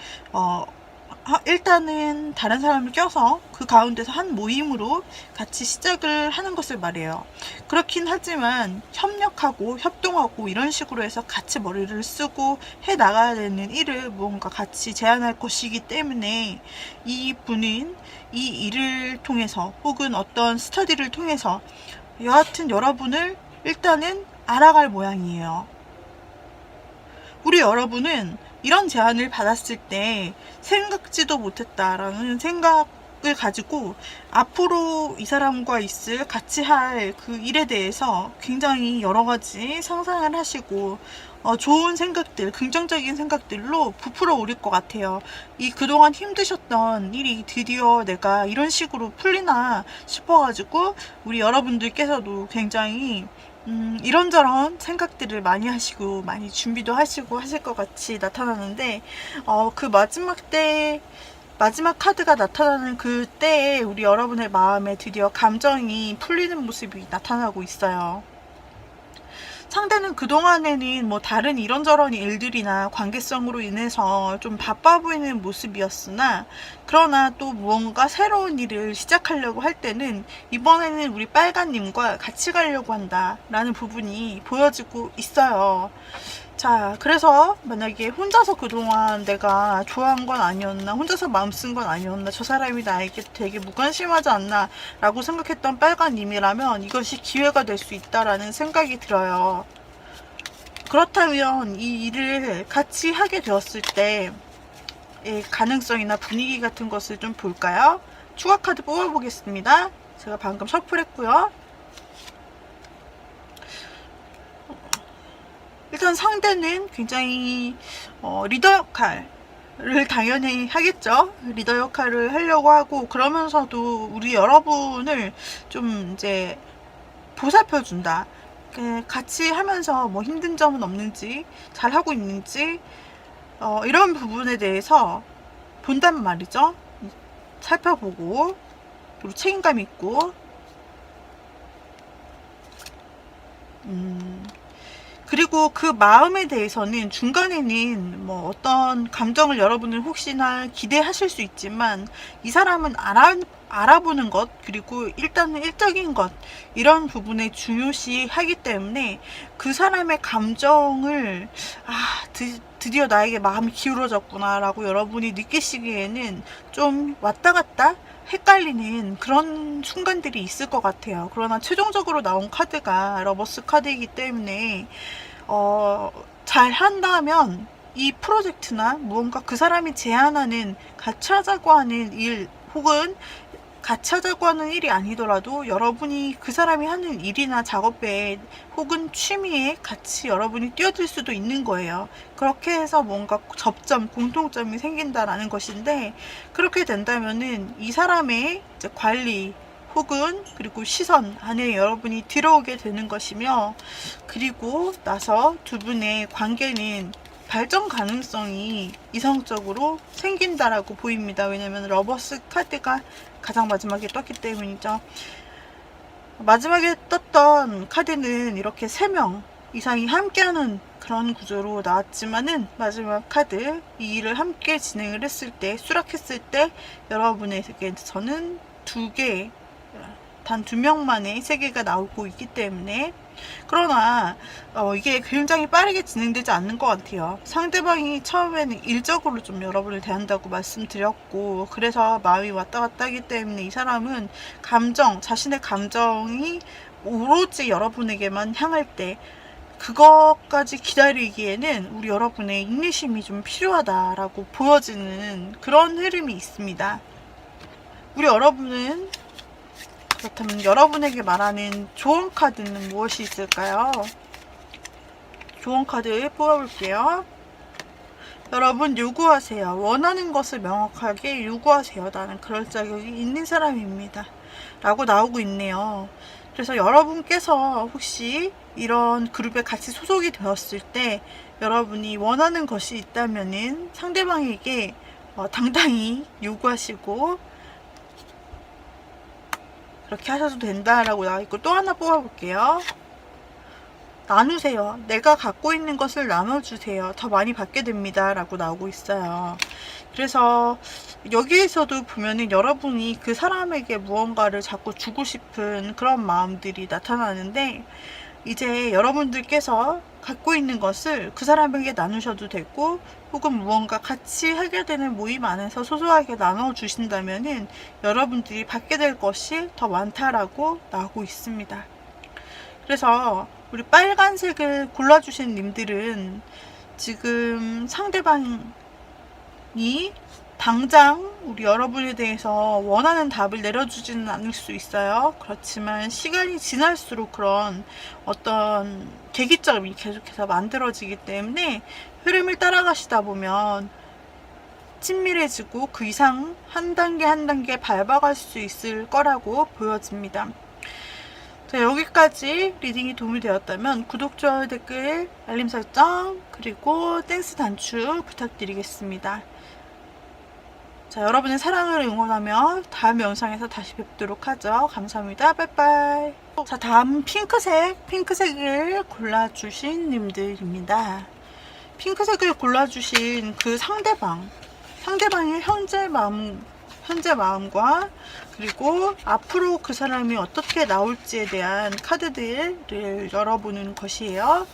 일단은 다른 사람을 껴서 그 가운데서 한 모임으로 같이 시작을 하는 것을 말해요. 그렇긴 하지만 협력하고 협동하고 이런 식으로 해서 같이 머리를 쓰고 해 나가야 되는 일을 무언가 같이 제안할 것이기 때문에 이 분은 이 일을 통해서 혹은 어떤 스터디를 통해서 여하튼 여러분을 일단은 알아갈 모양이에요. 우리 여러분은 이런 제안을 받았을 때 생각지도 못했다라는 생각을 가지고 앞으로 이 사람과 같이 할 그 일에 대해서 굉장히 여러 가지 상상을 하시고 좋은 생각들, 긍정적인 생각들로 부풀어 오를 것 같아요. 그동안 힘드셨던 일이 드디어 내가 이런 식으로 풀리나 싶어가지고 우리 여러분들께서도 굉장히 이런저런 생각들을 많이 하시고 많이 준비도 하시고 하실 것 같이 나타나는데 그 마지막 카드가 나타나는 그때에 우리 여러분의 마음에 드디어 감정이 풀리는 모습이 나타나고 있어요. 상대는 그동안에는 뭐 다른 이런저런 일들이나 관계성으로 인해서 좀 바빠 보이는 모습이었으나 그러나 또 무언가 새로운 일을 시작하려고 할 때는 이번에는 우리 빨간님과 같이 가려고 한다라는 부분이 보여지고 있어요. 자, 그래서 만약에 혼자서 그동안 내가 좋아한 건 아니었나, 혼자서 마음 쓴 건 아니었나, 저 사람이 나에게 되게 무관심하지 않나 라고 생각했던 빨간님이라면 이것이 기회가 될 수 있다라는 생각이 들어요. 그렇다면 이 일을 같이 하게 되었을 때 가능성이나 분위기 같은 것을 좀 볼까요? 추가 카드 뽑아보겠습니다. 제가 방금 셔플했고요. 일단 상대는 굉장히 리더 역할을 당연히 하겠죠. 리더 역할을 하려고 하고 그러면서도 우리 여러분을 좀 이제 보살펴준다. 같이 하면서 뭐 힘든 점은 없는지 잘하고 있는지 이런 부분에 대해서 본단 말이죠. 살펴보고 그리고 책임감 있고 그리고 그 마음에 대해서는 중간에는 뭐 어떤 감정을 여러분은 혹시나 기대하실 수 있지만 이 사람은 알아보는 것 그리고 일단은 일적인 것 이런 부분에 중요시 하기 때문에 그 사람의 감정을 드디어 나에게 마음이 기울어졌구나 라고 여러분이 느끼시기에는 좀 왔다 갔다 헷갈리는 그런 순간들이 있을 것 같아요. 그러나 최종적으로 나온 카드가 러버스 카드이기 때문에 잘 한다면 이 프로젝트나 무언가 그 사람이 제안하는 같이 하자고 하는 일 혹은 같이 하자고 하는 일이 아니더라도 여러분이 그 사람이 하는 일이나 작업에 혹은 취미에 같이 여러분이 뛰어들 수도 있는 거예요. 그렇게 해서 뭔가 접점, 공통점이 생긴다라는 것인데, 그렇게 된다면은 이 사람의 이제 관리 혹은 그리고 시선 안에 여러분이 들어오게 되는 것이며, 그리고 나서 두 분의 관계는 발전 가능성이 이성적으로 생긴다라고 보입니다. 왜냐면 러버스 카드가 가장 마지막에 떴기 때문이죠. 마지막에 떴던 카드는 이렇게 3명 이상이 함께하는 그런 구조로 나왔지만은, 마지막 카드 이 일을 함께 진행을 했을 때, 수락했을 때 여러분에게서는 단 2명만의 세계가 나오고 있기 때문에, 그러나 이게 굉장히 빠르게 진행되지 않는 것 같아요. 상대방이 처음에는 일적으로 좀 여러분을 대한다고 말씀드렸고, 그래서 마음이 왔다 갔다 하기 때문에 이 사람은 자신의 감정이 오로지 여러분에게만 향할 때, 그것까지 기다리기에는 우리 여러분의 인내심이 좀 필요하다라고 보여지는 그런 흐름이 있습니다. 우리 여러분은, 그렇다면 여러분에게 말하는 조언 카드는 무엇이 있을까요? 조언 카드 뽑아볼게요. 여러분, 요구하세요. 원하는 것을 명확하게 요구하세요. 나는 그럴 자격이 있는 사람입니다. 라고 나오고 있네요. 그래서 여러분께서 혹시 이런 그룹에 같이 소속이 되었을 때 여러분이 원하는 것이 있다면은 상대방에게 당당히 요구하시고 그렇게 하셔도 된다라고 나와있고, 또 하나 뽑아볼게요. 나누세요. 내가 갖고 있는 것을 나눠주세요. 더 많이 받게 됩니다. 라고 나오고 있어요. 그래서 여기에서도 보면은 여러분이 그 사람에게 무언가를 자꾸 주고 싶은 그런 마음들이 나타나는데, 이제 여러분들께서 갖고 있는 것을 그 사람에게 나누셔도 되고, 혹은 무언가 같이 하게 되는 모임 안에서 소소하게 나눠주신다면은 여러분들이 받게 될 것이 더 많다라고 나오고 있습니다. 그래서 우리 빨간색을 골라주신 님들은 지금 상대방이 당장 우리 여러분에 대해서 원하는 답을 내려주지는 않을 수 있어요. 그렇지만 시간이 지날수록 그런 어떤 계기점이 계속해서 만들어지기 때문에 흐름을 따라가시다 보면 친밀해지고 그 이상 한 단계 한 단계 밟아갈 수 있을 거라고 보여집니다. 자, 여기까지 리딩이 도움이 되었다면 구독, 좋아요, 댓글, 알림 설정, 그리고 땡스 단축 부탁드리겠습니다. 자, 여러분의 사랑을 응원하며 다음 영상에서 다시 뵙도록 하죠. 감사합니다. 빠이빠이. 자, 다음 핑크색을 골라주신 님들입니다. 핑크색을 골라주신 그 상대방의 현재 마음과 그리고 앞으로 그 사람이 어떻게 나올지에 대한 카드들을 열어보는 것이에요.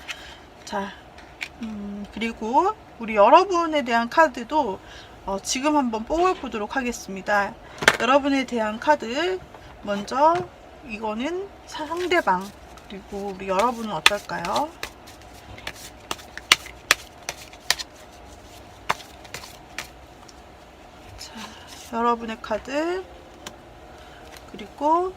자, 그리고 우리 여러분에 대한 카드도 지금 한번 뽑아보도록 하겠습니다. 여러분에 대한 카드, 먼저 이거는 상대방, 그리고 우리 여러분은 어떨까요? 자, 여러분의 카드, 그리고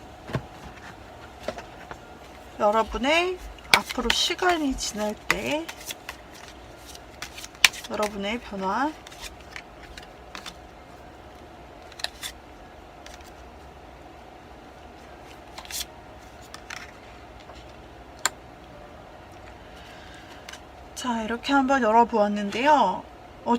여러분의 앞으로 시간이 지날 때 여러분의 변화, 자, 이렇게 한번 열어보았는데요.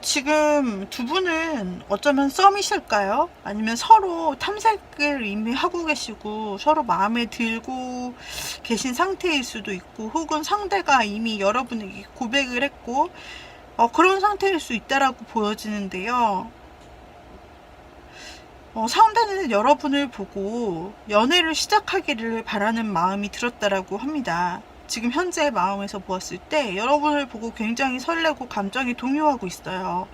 지금 두 분은 어쩌면 썸이실까요? 아니면 서로 탐색을 이미 하고 계시고 서로 마음에 들고 계신 상태일 수도 있고, 혹은 상대가 이미 여러분에게 고백을 했고 그런 상태일 수 있다라고 보여지는데요. 상대는 여러분을 보고 연애를 시작하기를 바라는 마음이 들었다라고 합니다. 지금 현재의 마음에서 보았을 때 여러분을 보고 굉장히 설레고 감정이 동요하고 있어요.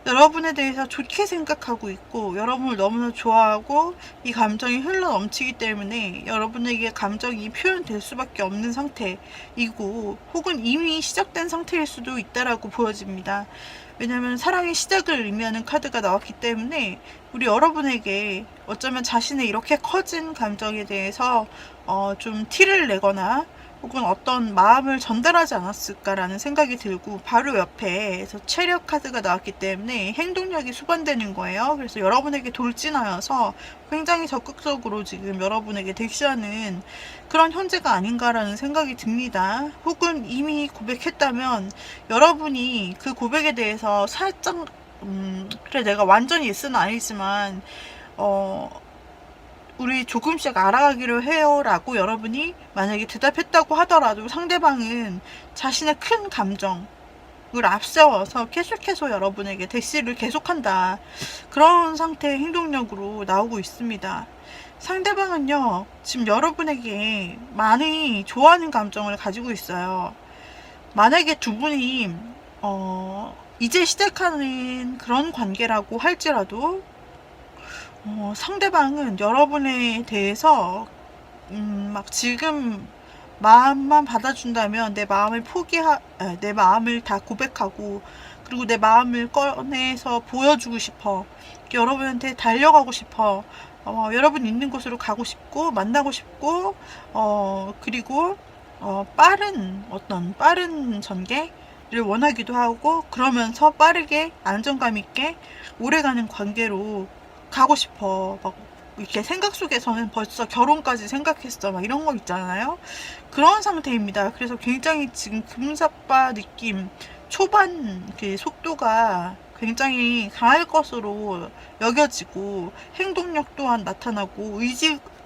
여러분에 대해서 좋게 생각하고 있고 여러분을 너무나 좋아하고 이 감정이 흘러 넘치기 때문에 여러분에게 감정이 표현될 수밖에 없는 상태이고 혹은 이미 시작된 상태일 수도 있다라고 보여집니다. 왜냐하면 사랑의 시작을 의미하는 카드가 나왔기 때문에 우리 여러분에게 어쩌면 자신의 이렇게 커진 감정에 대해서 좀 티를 내거나 혹은 어떤 마음을 전달하지 않았을까라는 생각이 들고 바로 옆에서 체력 카드가 나왔기 때문에 행동력이 수반되는 거예요. 그래서 여러분에게 돌진하여서 굉장히 적극적으로 지금 여러분에게 대시하는 그런 현재가 아닌가라는 생각이 듭니다. 혹은 이미 고백했다면 여러분이 그 고백에 대해서 살짝 그래 내가 완전히 예스는 아니지만 우리 조금씩 알아가기로 해요 라고 여러분이 만약에 대답했다고 하더라도 상대방은 자신의 큰 감정을 앞세워서 계속해서 여러분에게 대시를 계속한다, 그런 상태의 행동력으로 나오고 있습니다. 상대방은요 지금 여러분에게 많이 좋아하는 감정을 가지고 있어요. 만약에 두 분이 이제 시작하는 그런 관계라고 할지라도 상대방은 여러분에 대해서 막 지금 마음만 받아준다면 내 마음을 다 고백하고 그리고 내 마음을 꺼내서 보여주고 싶어, 여러분한테 달려가고 싶어, 여러분 있는 곳으로 가고 싶고 만나고 싶고 그리고 빠른 전개를 원하기도 하고 그러면서 빠르게 안정감 있게 오래가는 관계로 가고 싶어. 막 이렇게 생각 속에서는 벌써 결혼까지 생각했어. 막 이런 거 있잖아요. 그런 상태입니다. 그래서 굉장히 지금 금사빠 느낌, 초반 그 속도가 굉장히 강할 것으로 여겨지고 행동력 또한 나타나고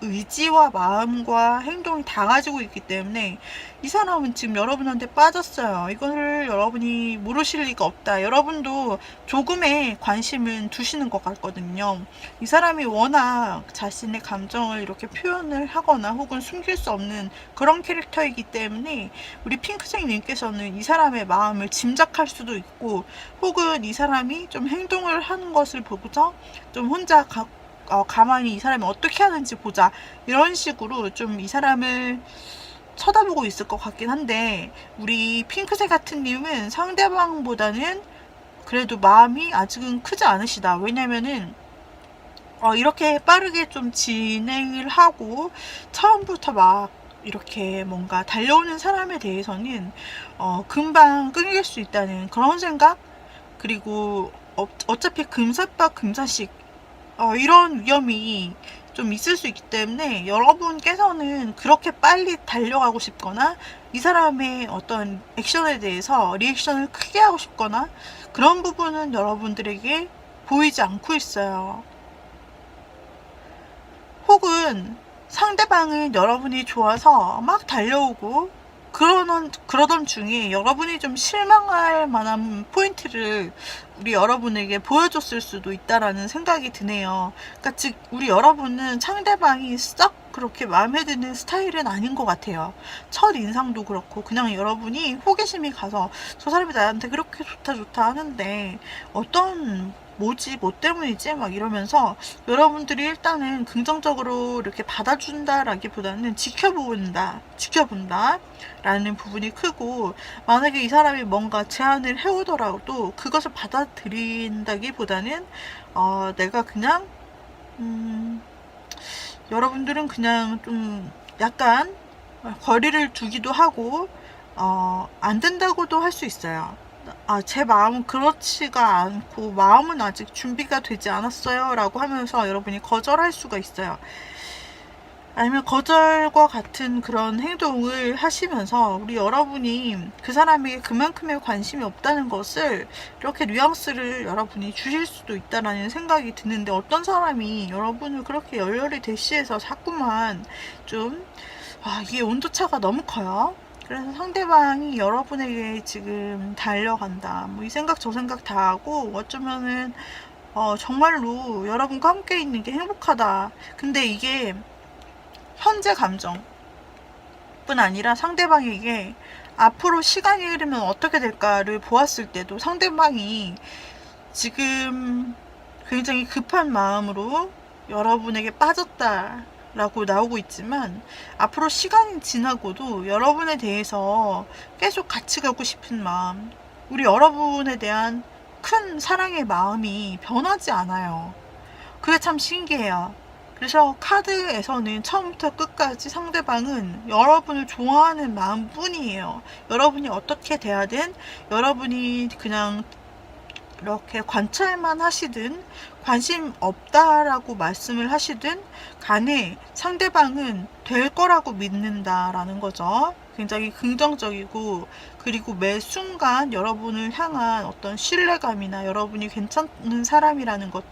의지와 마음과 행동이 다 가지고 있기 때문에 이 사람은 지금 여러분한테 빠졌어요. 이거를 여러분이 모르실 리가 없다. 여러분도 조금의 관심은 두시는 것 같거든요. 이 사람이 워낙 자신의 감정을 이렇게 표현을 하거나 혹은 숨길 수 없는 그런 캐릭터이기 때문에 우리 핑크색님께서는 이 사람의 마음을 짐작할 수도 있고 혹은 이 사람이 좀 행동을 하는 것을 보고서 좀 혼자 가만히 이 사람이 어떻게 하는지 보자, 이런 식으로 좀 이 사람을 쳐다보고 있을 것 같긴 한데 우리 핑크색 같은 님은 상대방보다는 그래도 마음이 아직은 크지 않으시다. 왜냐면은 이렇게 빠르게 좀 진행을 하고 처음부터 막 이렇게 뭔가 달려오는 사람에 대해서는 금방 끊길 수 있다는 그런 생각, 그리고 어차피 금사빠 금사식 이런 위험이 좀 있을 수 있기 때문에 여러분께서는 그렇게 빨리 달려가고 싶거나 이 사람의 어떤 액션에 대해서 리액션을 크게 하고 싶거나 그런 부분은 여러분들에게 보이지 않고 있어요. 혹은 상대방은 여러분이 좋아서 막 달려오고 그러던 중에 여러분이 좀 실망할 만한 포인트를 우리 여러분에게 보여줬을 수도 있다라는 생각이 드네요. 그러니까 즉 우리 여러분은 상대방이 썩 그렇게 마음에 드는 스타일은 아닌 것 같아요. 첫 인상도 그렇고 그냥 여러분이 호기심이 가서 저 사람이 나한테 그렇게 좋다 하는데 뭐지? 뭐 때문이지? 막 이러면서 여러분들이 일단은 긍정적으로 이렇게 받아준다라기보다는 지켜본다 라는 부분이 크고, 만약에 이 사람이 뭔가 제안을 해오더라도 그것을 받아들인다기보다는 내가 그냥 여러분들은 그냥 좀 약간 거리를 두기도 하고 안 된다고도 할 수 있어요. 제 마음은 그렇지가 않고 마음은 아직 준비가 되지 않았어요 라고 하면서 여러분이 거절할 수가 있어요. 아니면 거절과 같은 그런 행동을 하시면서 우리 여러분이 그 사람에게 그만큼의 관심이 없다는 것을 이렇게 뉘앙스를 여러분이 주실 수도 있다라는 생각이 드는데, 어떤 사람이 여러분을 그렇게 열렬히 대시해서 자꾸만 좀 이게 온도차가 너무 커요. 그래서 상대방이 여러분에게 지금 달려간다 뭐 이 생각 저 생각 다 하고 어쩌면은 정말로 여러분과 함께 있는 게 행복하다. 근데 이게 현재 감정뿐 아니라 상대방에게 앞으로 시간이 흐르면 어떻게 될까를 보았을 때도 상대방이 지금 굉장히 급한 마음으로 여러분에게 빠졌다라고 나오고 있지만, 앞으로 시간이 지나고도 여러분에 대해서 계속 같이 가고 싶은 마음, 우리 여러분에 대한 큰 사랑의 마음이 변하지 않아요. 그게 참 신기해요. 그래서 카드에서는 처음부터 끝까지 상대방은 여러분을 좋아하는 마음뿐이에요. 여러분이 어떻게 대하든, 여러분이 그냥 이렇게 관찰만 하시든 관심 없다라고 말씀을 하시든 간에 상대방은 될 거라고 믿는다라는 거죠. 굉장히 긍정적이고, 그리고 매 순간 여러분을 향한 어떤 신뢰감이나 여러분이 괜찮은 사람이라는 것,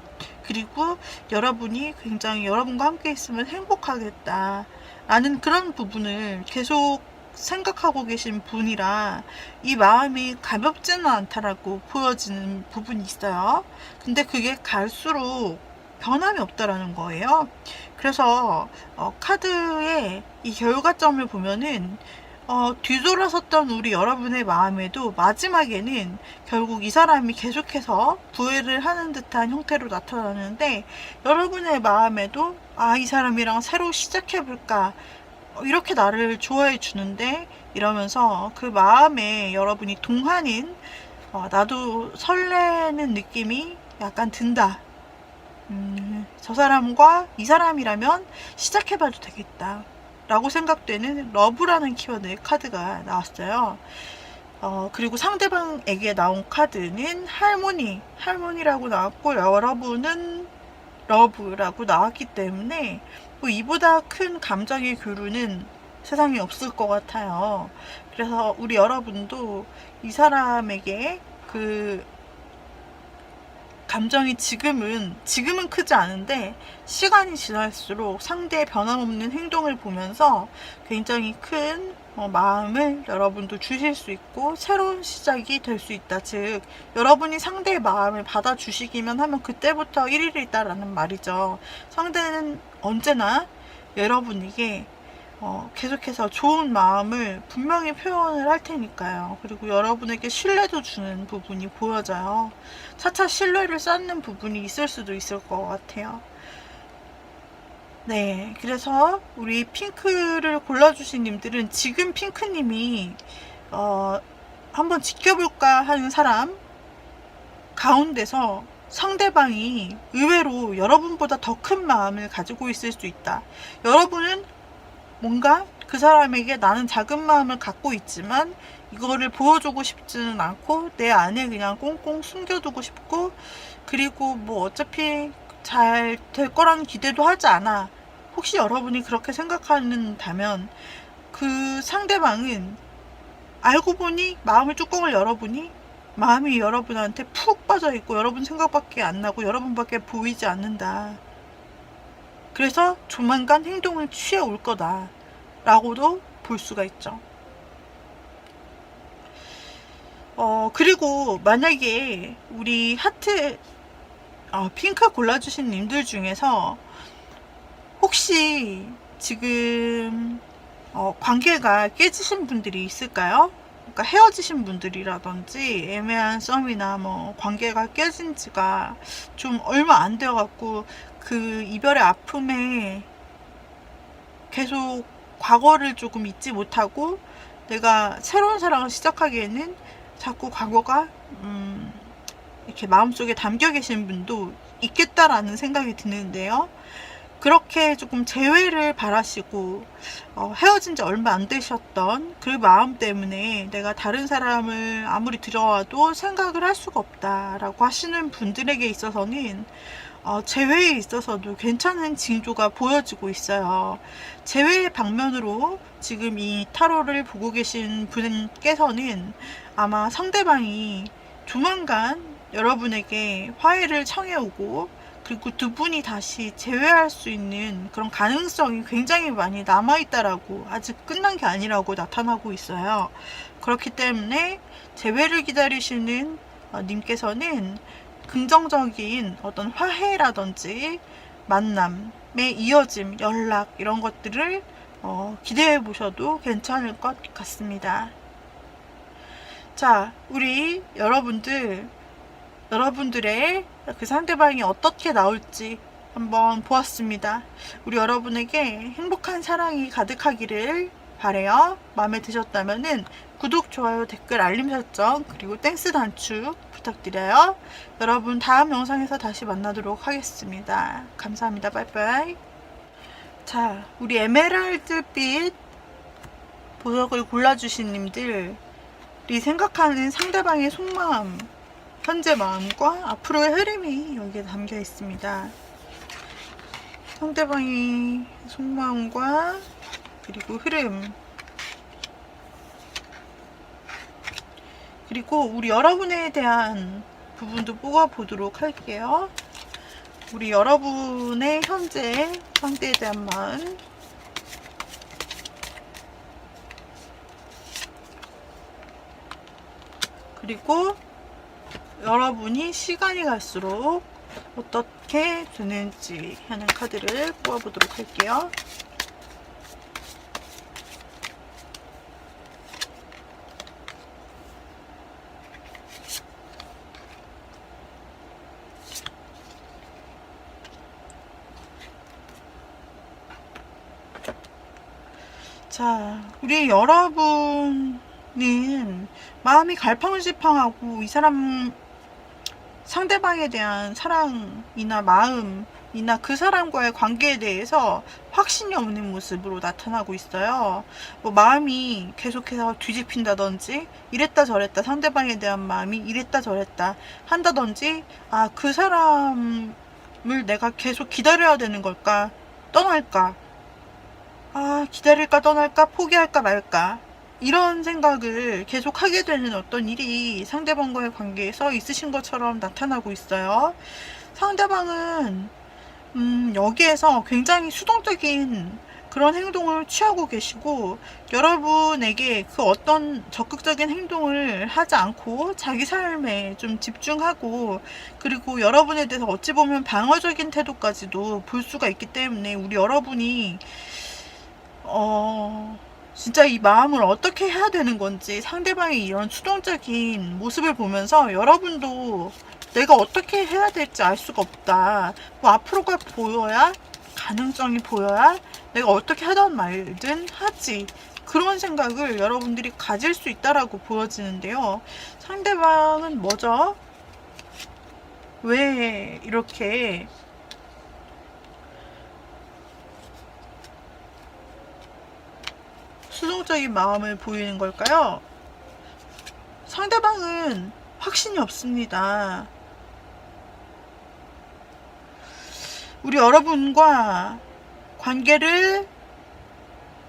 그리고 여러분이 굉장히 여러분과 함께 있으면 행복하겠다 라는 그런 부분을 계속 생각하고 계신 분이라 이 마음이 가볍지는 않다라고 보여지는 부분이 있어요. 근데 그게 갈수록 변함이 없다라는 거예요. 그래서 카드의 이 결과점을 보면은 뒤돌아섰던 우리 여러분의 마음에도 마지막에는 결국 이 사람이 계속해서 부회를 하는 듯한 형태로 나타나는데, 여러분의 마음에도 이 사람이랑 새로 시작해볼까, 이렇게 나를 좋아해 주는데 이러면서 그 마음에 여러분이 동하는, 나도 설레는 느낌이 약간 든다. 저 사람과 이 사람이라면 시작해봐도 되겠다 라고 생각되는 러브라는 키워드의 카드가 나왔어요. 그리고 상대방에게 나온 카드는 할모니라고 나왔고, 여러분은 러브라고 나왔기 때문에 뭐 이보다 큰 감정의 교류는 세상에 없을 것 같아요. 그래서 우리 여러분도 이 사람에게 그 감정이 지금은 크지 않은데, 시간이 지날수록 상대의 변함없는 행동을 보면서 굉장히 큰 마음을 여러분도 주실 수 있고 새로운 시작이 될 수 있다. 즉, 여러분이 상대의 마음을 받아주시기만 하면 그때부터 1일이다라는 말이죠. 상대는 언제나 여러분에게 계속해서 좋은 마음을 분명히 표현을 할 테니까요. 그리고 여러분에게 신뢰도 주는 부분이 보여져요. 차차 신뢰를 쌓는 부분이 있을 수도 있을 것 같아요. 네, 그래서 우리 핑크를 골라주신 님들은 지금 핑크님이 한번 지켜볼까 하는 사람 가운데서 상대방이 의외로 여러분보다 더 큰 마음을 가지고 있을 수 있다. 여러분은 뭔가 그 사람에게 나는 작은 마음을 갖고 있지만 이거를 보여주고 싶지는 않고 내 안에 그냥 꽁꽁 숨겨두고 싶고, 그리고 뭐 어차피 잘 될 거라는 기대도 하지 않아. 혹시 여러분이 그렇게 생각한다면 그 상대방은 알고 보니 마음의 뚜껑을 열어보니 마음이 여러분한테 푹 빠져있고 여러분 생각밖에 안 나고 여러분밖에 보이지 않는다. 그래서 조만간 행동을 취해 올 거다 라고도 볼 수가 있죠. 그리고 만약에 우리 하트 핑크 골라주신 님들 중에서 혹시 지금 관계가 깨지신 분들이 있을까요? 그러니까 헤어지신 분들이라든지 애매한 썸이나 뭐 관계가 깨진 지가 좀 얼마 안 되어갖고 그 이별의 아픔에 계속 과거를 조금 잊지 못하고 내가 새로운 사랑을 시작하기에는 자꾸 과거가 이렇게 마음속에 담겨 계신 분도 있겠다라는 생각이 드는데요. 그렇게 조금 재회를 바라시고 헤어진 지 얼마 안 되셨던 그 마음 때문에 내가 다른 사람을 아무리 들여와도 생각을 할 수가 없다라고 하시는 분들에게 있어서는 재회에 있어서도 괜찮은 징조가 보여지고 있어요. 재회의 방면으로 지금 이 타로를 보고 계신 분께서는 아마 상대방이 조만간 여러분에게 화해를 청해오고, 그리고 두 분이 다시 재회할 수 있는 그런 가능성이 굉장히 많이 남아있다라고, 아직 끝난 게 아니라고 나타나고 있어요. 그렇기 때문에 재회를 기다리시는 님께서는 긍정적인 어떤 화해라든지 만남의 이어짐, 연락 이런 것들을 기대해 보셔도 괜찮을 것 같습니다. 자, 우리 여러분들 여러분들의 그 상대방이 어떻게 나올지 한번 보았습니다. 우리 여러분에게 행복한 사랑이 가득하기를 바래요. 마음에 드셨다면은 구독, 좋아요, 댓글, 알림 설정, 그리고 땡스 단추 부탁드려요. 여러분 다음 영상에서 다시 만나도록 하겠습니다. 감사합니다. 빠이빠이. 자, 우리 에메랄드빛 보석을 골라주신 님들이 생각하는 상대방의 속마음, 현재 마음과 앞으로의 흐름이 여기에 담겨 있습니다. 상대방의 속마음과 그리고 흐름, 그리고 우리 여러분에 대한 부분도 뽑아보도록 할게요. 우리 여러분의 현재 상대에 대한 마음, 그리고 여러분이 시간이 갈수록 어떻게 되는지 하는 카드를 뽑아보도록 할게요. 자, 우리 여러분은 마음이 갈팡질팡하고 이 사람 상대방에 대한 사랑이나 마음이나 그 사람과의 관계에 대해서 확신이 없는 모습으로 나타나고 있어요. 뭐 마음이 계속해서 뒤집힌다든지 이랬다 저랬다, 상대방에 대한 마음이 이랬다 저랬다 한다든지, 아, 그 사람을 내가 계속 기다려야 되는 걸까, 떠날까, 아, 기다릴까 떠날까, 포기할까 말까, 이런 생각을 계속 하게 되는 어떤 일이 상대방과의 관계에서 있으신 것처럼 나타나고 있어요. 상대방은 여기에서 굉장히 수동적인 그런 행동을 취하고 계시고, 여러분에게 그 어떤 적극적인 행동을 하지 않고 자기 삶에 좀 집중하고, 그리고 여러분에 대해서 어찌 보면 방어적인 태도까지도 볼 수가 있기 때문에 우리 여러분이 진짜 이 마음을 어떻게 해야 되는 건지, 상대방의 이런 수동적인 모습을 보면서 여러분도 내가 어떻게 해야 될지 알 수가 없다. 뭐 앞으로가 보여야, 가능성이 보여야 내가 어떻게 하던 말든 하지. 그런 생각을 여러분들이 가질 수 있다라고 보여지는데요. 상대방은 뭐죠? 왜 이렇게 수동적인 마음을 보이는 걸까요? 상대방은 확신이 없습니다. 우리 여러분과 관계를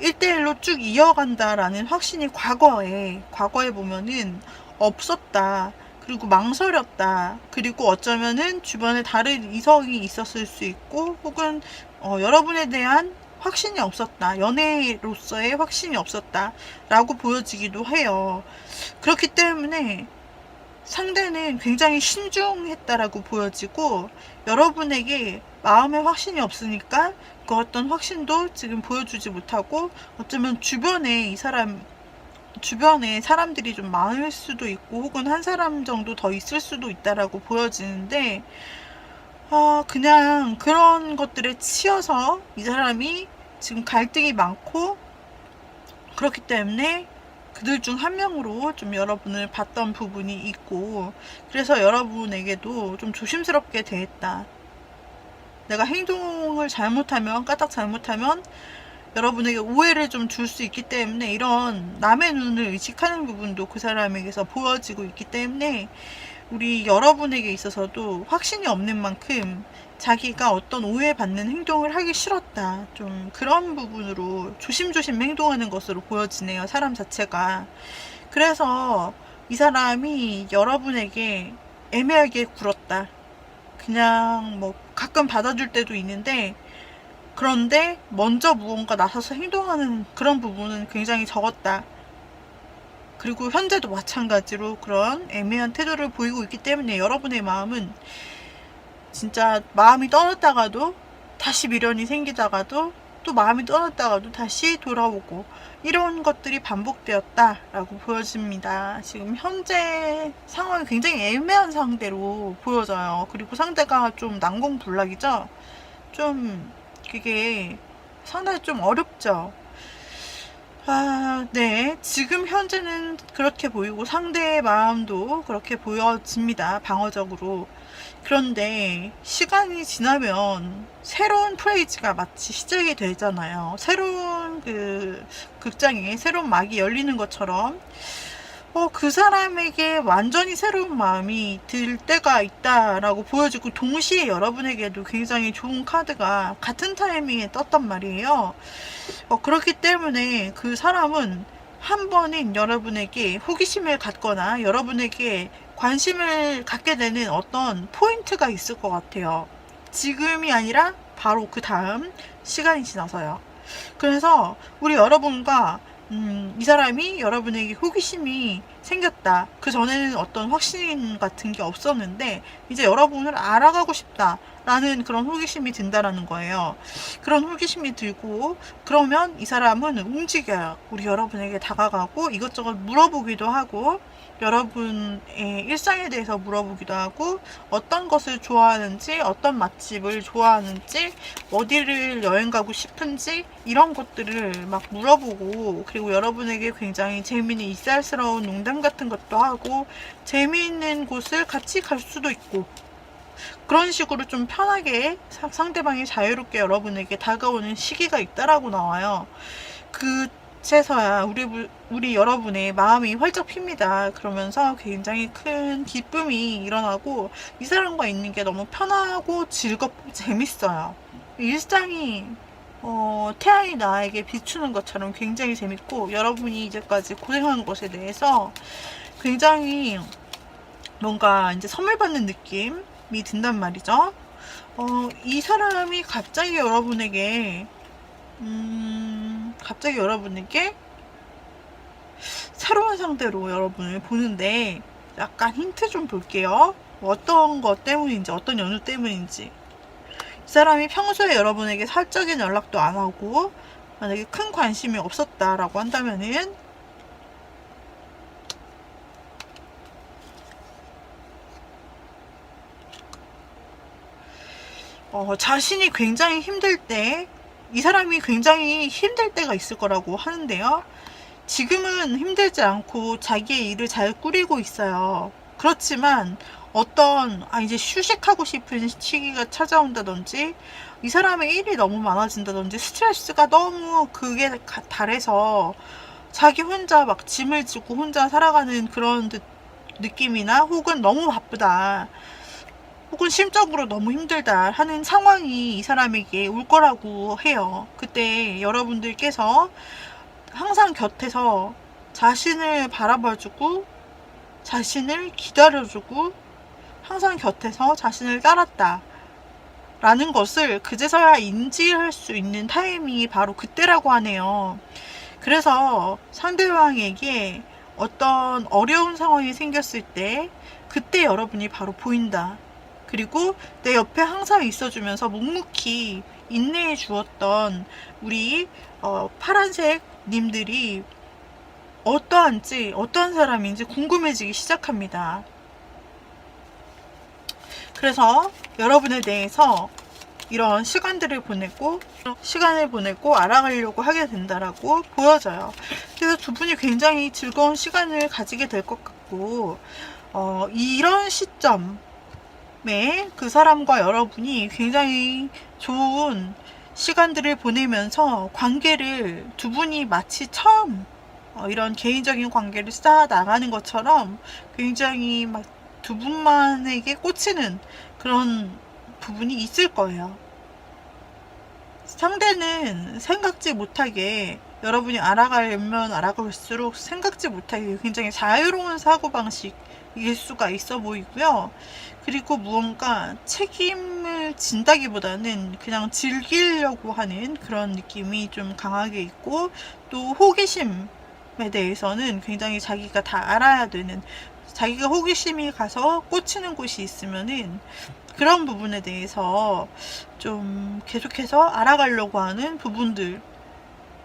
1대1로 쭉 이어간다라는 확신이 과거에 보면은 없었다. 그리고 망설였다. 그리고 어쩌면은 주변에 다른 이성이 있었을 수 있고, 혹은 여러분에 대한 확신이 없었다. 연애로서의 확신이 없었다. 라고 보여지기도 해요. 그렇기 때문에 상대는 굉장히 신중했다라고 보여지고, 여러분에게 마음의 확신이 없으니까 그 어떤 확신도 지금 보여주지 못하고, 어쩌면 주변에 사람들이 좀 많을 수도 있고, 혹은 한 사람 정도 더 있을 수도 있다라고 보여지는데, 그냥 그런 것들에 치여서 이 사람이 지금 갈등이 많고, 그렇기 때문에 그들 중 한 명으로 좀 여러분을 봤던 부분이 있고, 그래서 여러분에게도 좀 조심스럽게 대했다. 내가 행동을 잘못하면, 까딱 잘못하면 여러분에게 오해를 좀 줄 수 있기 때문에, 이런 남의 눈을 의식하는 부분도 그 사람에게서 보여지고 있기 때문에 우리 여러분에게 있어서도 확신이 없는 만큼 자기가 어떤 오해받는 행동을 하기 싫었다. 좀 그런 부분으로 조심조심 행동하는 것으로 보여지네요, 사람 자체가. 그래서 이 사람이 여러분에게 애매하게 굴었다. 그냥 뭐 가끔 받아줄 때도 있는데, 그런데 먼저 무언가 나서서 행동하는 그런 부분은 굉장히 적었다. 그리고 현재도 마찬가지로 그런 애매한 태도를 보이고 있기 때문에 여러분의 마음은 진짜 마음이 떠났다가도 다시 미련이 생기다가도 또 마음이 떠났다가도 다시 돌아오고 이런 것들이 반복되었다라고 보여집니다. 지금 현재 상황이 굉장히 애매한 상대로 보여져요. 그리고 상대가 좀 난공불락이죠. 좀 그게 상당히 좀 어렵죠. 네. 지금 현재는 그렇게 보이고 상대의 마음도 그렇게 보여집니다. 방어적으로. 그런데 시간이 지나면 새로운 페이지가 마치 시작이 되잖아요. 새로운 그 극장에 새로운 막이 열리는 것처럼 그 사람에게 완전히 새로운 마음이 들 때가 있다라고 보여지고, 동시에 여러분에게도 굉장히 좋은 카드가 같은 타이밍에 떴단 말이에요. 그렇기 때문에 그 사람은 한 번은 여러분에게 호기심을 갖거나 여러분에게 관심을 갖게 되는 어떤 포인트가 있을 것 같아요. 지금이 아니라 바로 그 다음 시간이 지나서요. 그래서 우리 여러분과 이 사람이 여러분에게 호기심이 생겼다. 그 전에는 어떤 확신 같은 게 없었는데 이제 여러분을 알아가고 싶다 라는 그런 호기심이 든다라는 거예요. 그런 호기심이 들고 그러면 이 사람은 움직여요. 우리 여러분에게 다가가고 이것저것 물어보기도 하고, 여러분의 일상에 대해서 물어보기도 하고, 어떤 것을 좋아하는지, 어떤 맛집을 좋아하는지, 어디를 여행 가고 싶은지 이런 것들을 막 물어보고, 그리고 여러분에게 굉장히 재미있는 이쌀스러운 농담 같은 것도 하고, 재미있는 곳을 같이 갈 수도 있고, 그런 식으로 좀 편하게 상대방이 자유롭게 여러분에게 다가오는 시기가 있다라고 나와요. 그제서야 우리 여러분의 마음이 활짝 핍니다. 그러면서 굉장히 큰 기쁨이 일어나고 이 사람과 있는 게 너무 편하고 즐겁고 재밌어요. 일상이 태양이 나에게 비추는 것처럼 굉장히 재밌고, 여러분이 이제까지 고생한 것에 대해서 굉장히 뭔가 이제 선물 받는 느낌이 든단 말이죠. 이 사람이 갑자기 여러분에게 새로운 상대로 여러분을 보는데, 약간 힌트 좀 볼게요. 어떤 것 때문인지, 어떤 연유 때문인지. 이 사람이 평소에 여러분에게 사적인 연락도 안 하고 만약에 큰 관심이 없었다라고 한다면은 자신이 굉장히 힘들 때, 이 사람이 굉장히 힘들 때가 있을 거라고 하는데요. 지금은 힘들지 않고 자기의 일을 잘 꾸리고 있어요. 그렇지만 이제 휴식하고 싶은 시기가 찾아온다든지, 이 사람의 일이 너무 많아진다든지, 스트레스가 너무 그게 달해서 자기 혼자 막 짐을 지고 혼자 살아가는 그런 느낌이나, 혹은 너무 바쁘다, 혹은 심적으로 너무 힘들다 하는 상황이 이 사람에게 올 거라고 해요. 그때 여러분들께서 항상 곁에서 자신을 바라봐주고 자신을 기다려주고 항상 곁에서 자신을 따랐다 라는 것을 그제서야 인지할 수 있는 타이밍이 바로 그때라고 하네요. 그래서 상대방에게 어떤 어려운 상황이 생겼을 때 그때 여러분이 바로 보인다. 그리고 내 옆에 항상 있어주면서 묵묵히 인내해 주었던 우리 파란색 님들이 어떠한 사람인지 궁금해지기 시작합니다. 그래서 여러분에 대해서 이런 시간을 보내고 알아가려고 하게 된다라고 보여져요. 그래서 두 분이 굉장히 즐거운 시간을 가지게 될 것 같고, 이런 시점에 그 사람과 여러분이 굉장히 좋은 시간들을 보내면서 관계를, 두 분이 마치 처음 이런 개인적인 관계를 쌓아 나가는 것처럼 굉장히 막 두 분만에게 꽂히는 그런 부분이 있을 거예요. 상대는 생각지 못하게, 여러분이 알아가려면 알아갈수록 생각지 못하게 굉장히 자유로운 사고방식일 수가 있어 보이고요. 그리고 무언가 책임을 진다기보다는 그냥 즐기려고 하는 그런 느낌이 좀 강하게 있고, 또 호기심에 대해서는 굉장히 자기가 다 알아야 되는, 자기가 호기심이 가서 꽂히는 곳이 있으면은 그런 부분에 대해서 좀 계속해서 알아가려고 하는 부분들이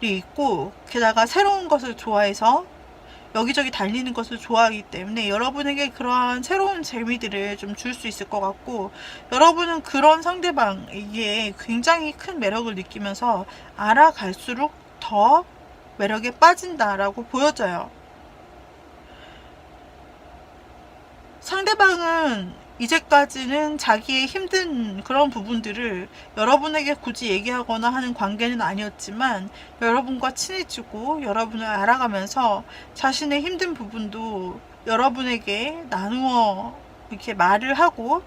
있고, 게다가 새로운 것을 좋아해서 여기저기 달리는 것을 좋아하기 때문에 여러분에게 그러한 새로운 재미들을 좀 줄 수 있을 것 같고, 여러분은 그런 상대방에게 굉장히 큰 매력을 느끼면서 알아갈수록 더 매력에 빠진다라고 보여져요. 상대방은 이제까지는 자기의 힘든 그런 부분들을 여러분에게 굳이 얘기하거나 하는 관계는 아니었지만, 여러분과 친해지고 여러분을 알아가면서 자신의 힘든 부분도 여러분에게 나누어 이렇게 말을 하고,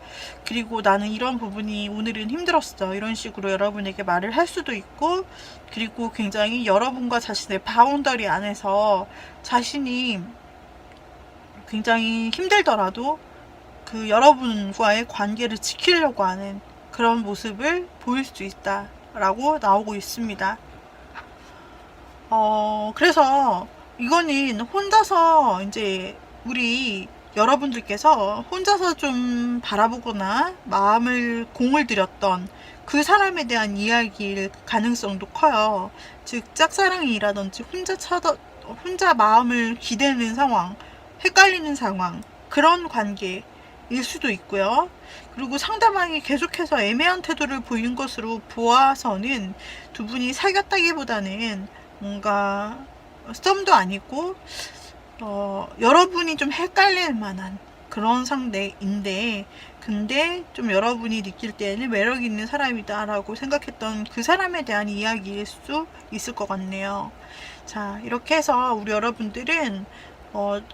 그리고 나는 이런 부분이 오늘은 힘들었어, 이런 식으로 여러분에게 말을 할 수도 있고, 그리고 굉장히 여러분과 자신의 바운더리 안에서 자신이 굉장히 힘들더라도 그 여러분과의 관계를 지키려고 하는 그런 모습을 보일 수 있다라고 나오고 있습니다. 그래서 이거는 혼자서 이제 우리 여러분들께서 혼자서 좀 바라보거나 마음을 공을 들였던 그 사람에 대한 이야기일 가능성도 커요. 즉 짝사랑이라든지 혼자 마음을 기대는 상황, 헷갈리는 상황, 그런 관계일 수도 있고요. 그리고 상대방이 계속해서 애매한 태도를 보인 것으로 보아서는 두 분이 사귀었다기보다는 뭔가 썸도 아니고 여러분이 좀 헷갈릴 만한 그런 상대인데, 근데 좀 여러분이 느낄 때는 매력 있는 사람이다 라고 생각했던 그 사람에 대한 이야기일 수 있을 것 같네요. 자, 이렇게 해서 우리 여러분들은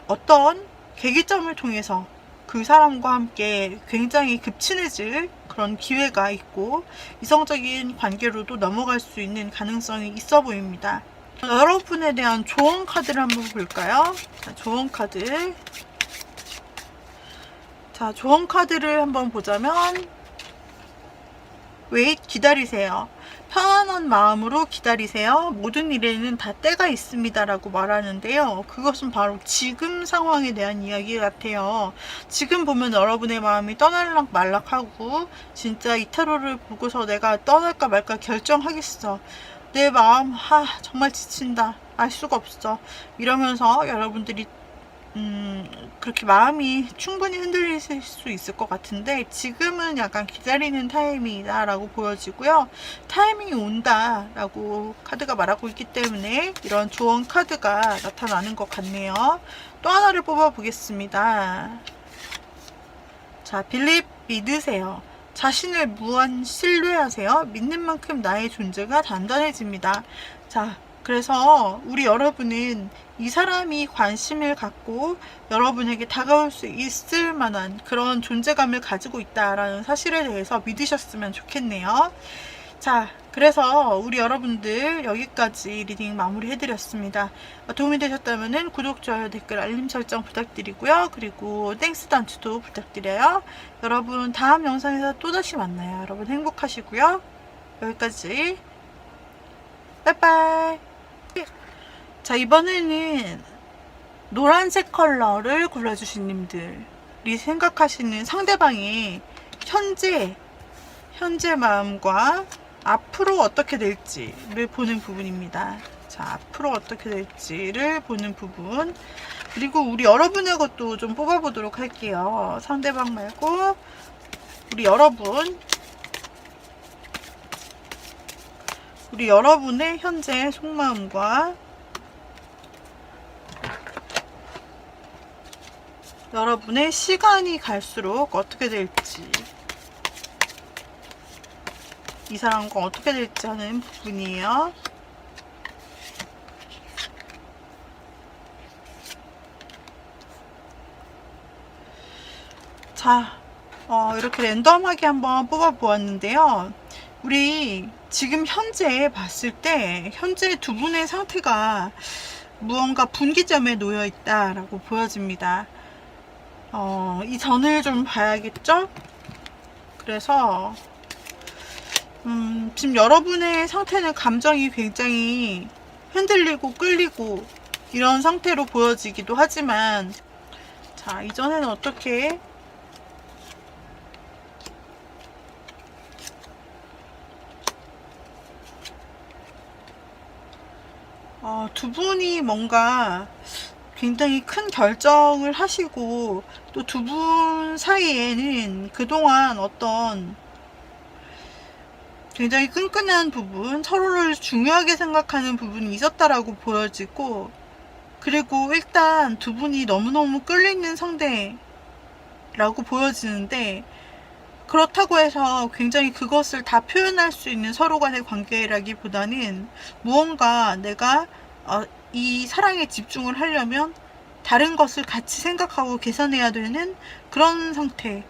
어떤 계기점을 통해서 그 사람과 함께 굉장히 급친해질 그런 기회가 있고 이성적인 관계로도 넘어갈 수 있는 가능성이 있어 보입니다. 여러분에 대한 조언 카드를 한번 볼까요? 자, 조언 카드. 자, 조언 카드를 한번 보자면, wait, 기다리세요. 편안한 마음으로 기다리세요. 모든 일에는 다 때가 있습니다 라고 말하는데요. 그것은 바로 지금 상황에 대한 이야기 같아요. 지금 보면 여러분의 마음이 떠날락 말락하고, 진짜 이 테러를 보고서 내가 떠날까 말까 결정하겠어, 내 마음 정말 지친다, 알 수가 없어, 이러면서 여러분들이 그렇게 마음이 충분히 흔들릴 수 있을 것 같은데, 지금은 약간 기다리는 타이밍이다 라고 보여지고요. 타이밍이 온다 라고 카드가 말하고 있기 때문에 이런 조언 카드가 나타나는 것 같네요. 또 하나를 뽑아 보겠습니다. 자, 빌립, 믿으세요. 자신을 무한 신뢰하세요. 믿는 만큼 나의 존재가 단단해집니다. 자, 그래서 우리 여러분은 이 사람이 관심을 갖고 여러분에게 다가올 수 있을 만한 그런 존재감을 가지고 있다라는 사실에 대해서 믿으셨으면 좋겠네요. 자, 그래서 우리 여러분들 여기까지 리딩 마무리 해드렸습니다. 도움이 되셨다면 구독, 좋아요, 댓글, 알림 설정 부탁드리고요. 그리고 땡스 단추도 부탁드려요. 여러분 다음 영상에서 또다시 만나요. 여러분 행복하시고요. 여기까지. 빠이빠이. 자, 이번에는 노란색 컬러를 골라주신 님들이 생각하시는 상대방의 현재 마음과 앞으로 어떻게 될지를 보는 부분입니다. 자, 앞으로 어떻게 될지를 보는 부분, 그리고 우리 여러분의 것도 좀 뽑아보도록 할게요. 상대방 말고 우리 여러분의 현재 속마음과 여러분의 시간이 갈수록 어떻게 될지, 이 사람과 어떻게 될지 하는 부분이에요. 자, 이렇게 랜덤하게 한번 뽑아 보았는데요. 우리 지금 현재 봤을 때 현재 두 분의 상태가 무언가 분기점에 놓여 있다라고 보여집니다. 이 전을 좀 봐야겠죠? 그래서 지금 여러분의 상태는 감정이 굉장히 흔들리고 끌리고 이런 상태로 보여지기도 하지만, 자, 자, 이전에는 어떻게 두 분이 뭔가 굉장히 큰 결정을 하시고 또 두 분 사이에는 그동안 어떤 굉장히 끈끈한 부분, 서로를 중요하게 생각하는 부분이 있었다라고 보여지고, 그리고 일단 두 분이 너무너무 끌리는 상대라고 보여지는데, 그렇다고 해서 굉장히 그것을 다 표현할 수 있는 서로 간의 관계라기보다는 무언가 내가 이 사랑에 집중을 하려면 다른 것을 같이 생각하고 계산해야 되는 그런 상태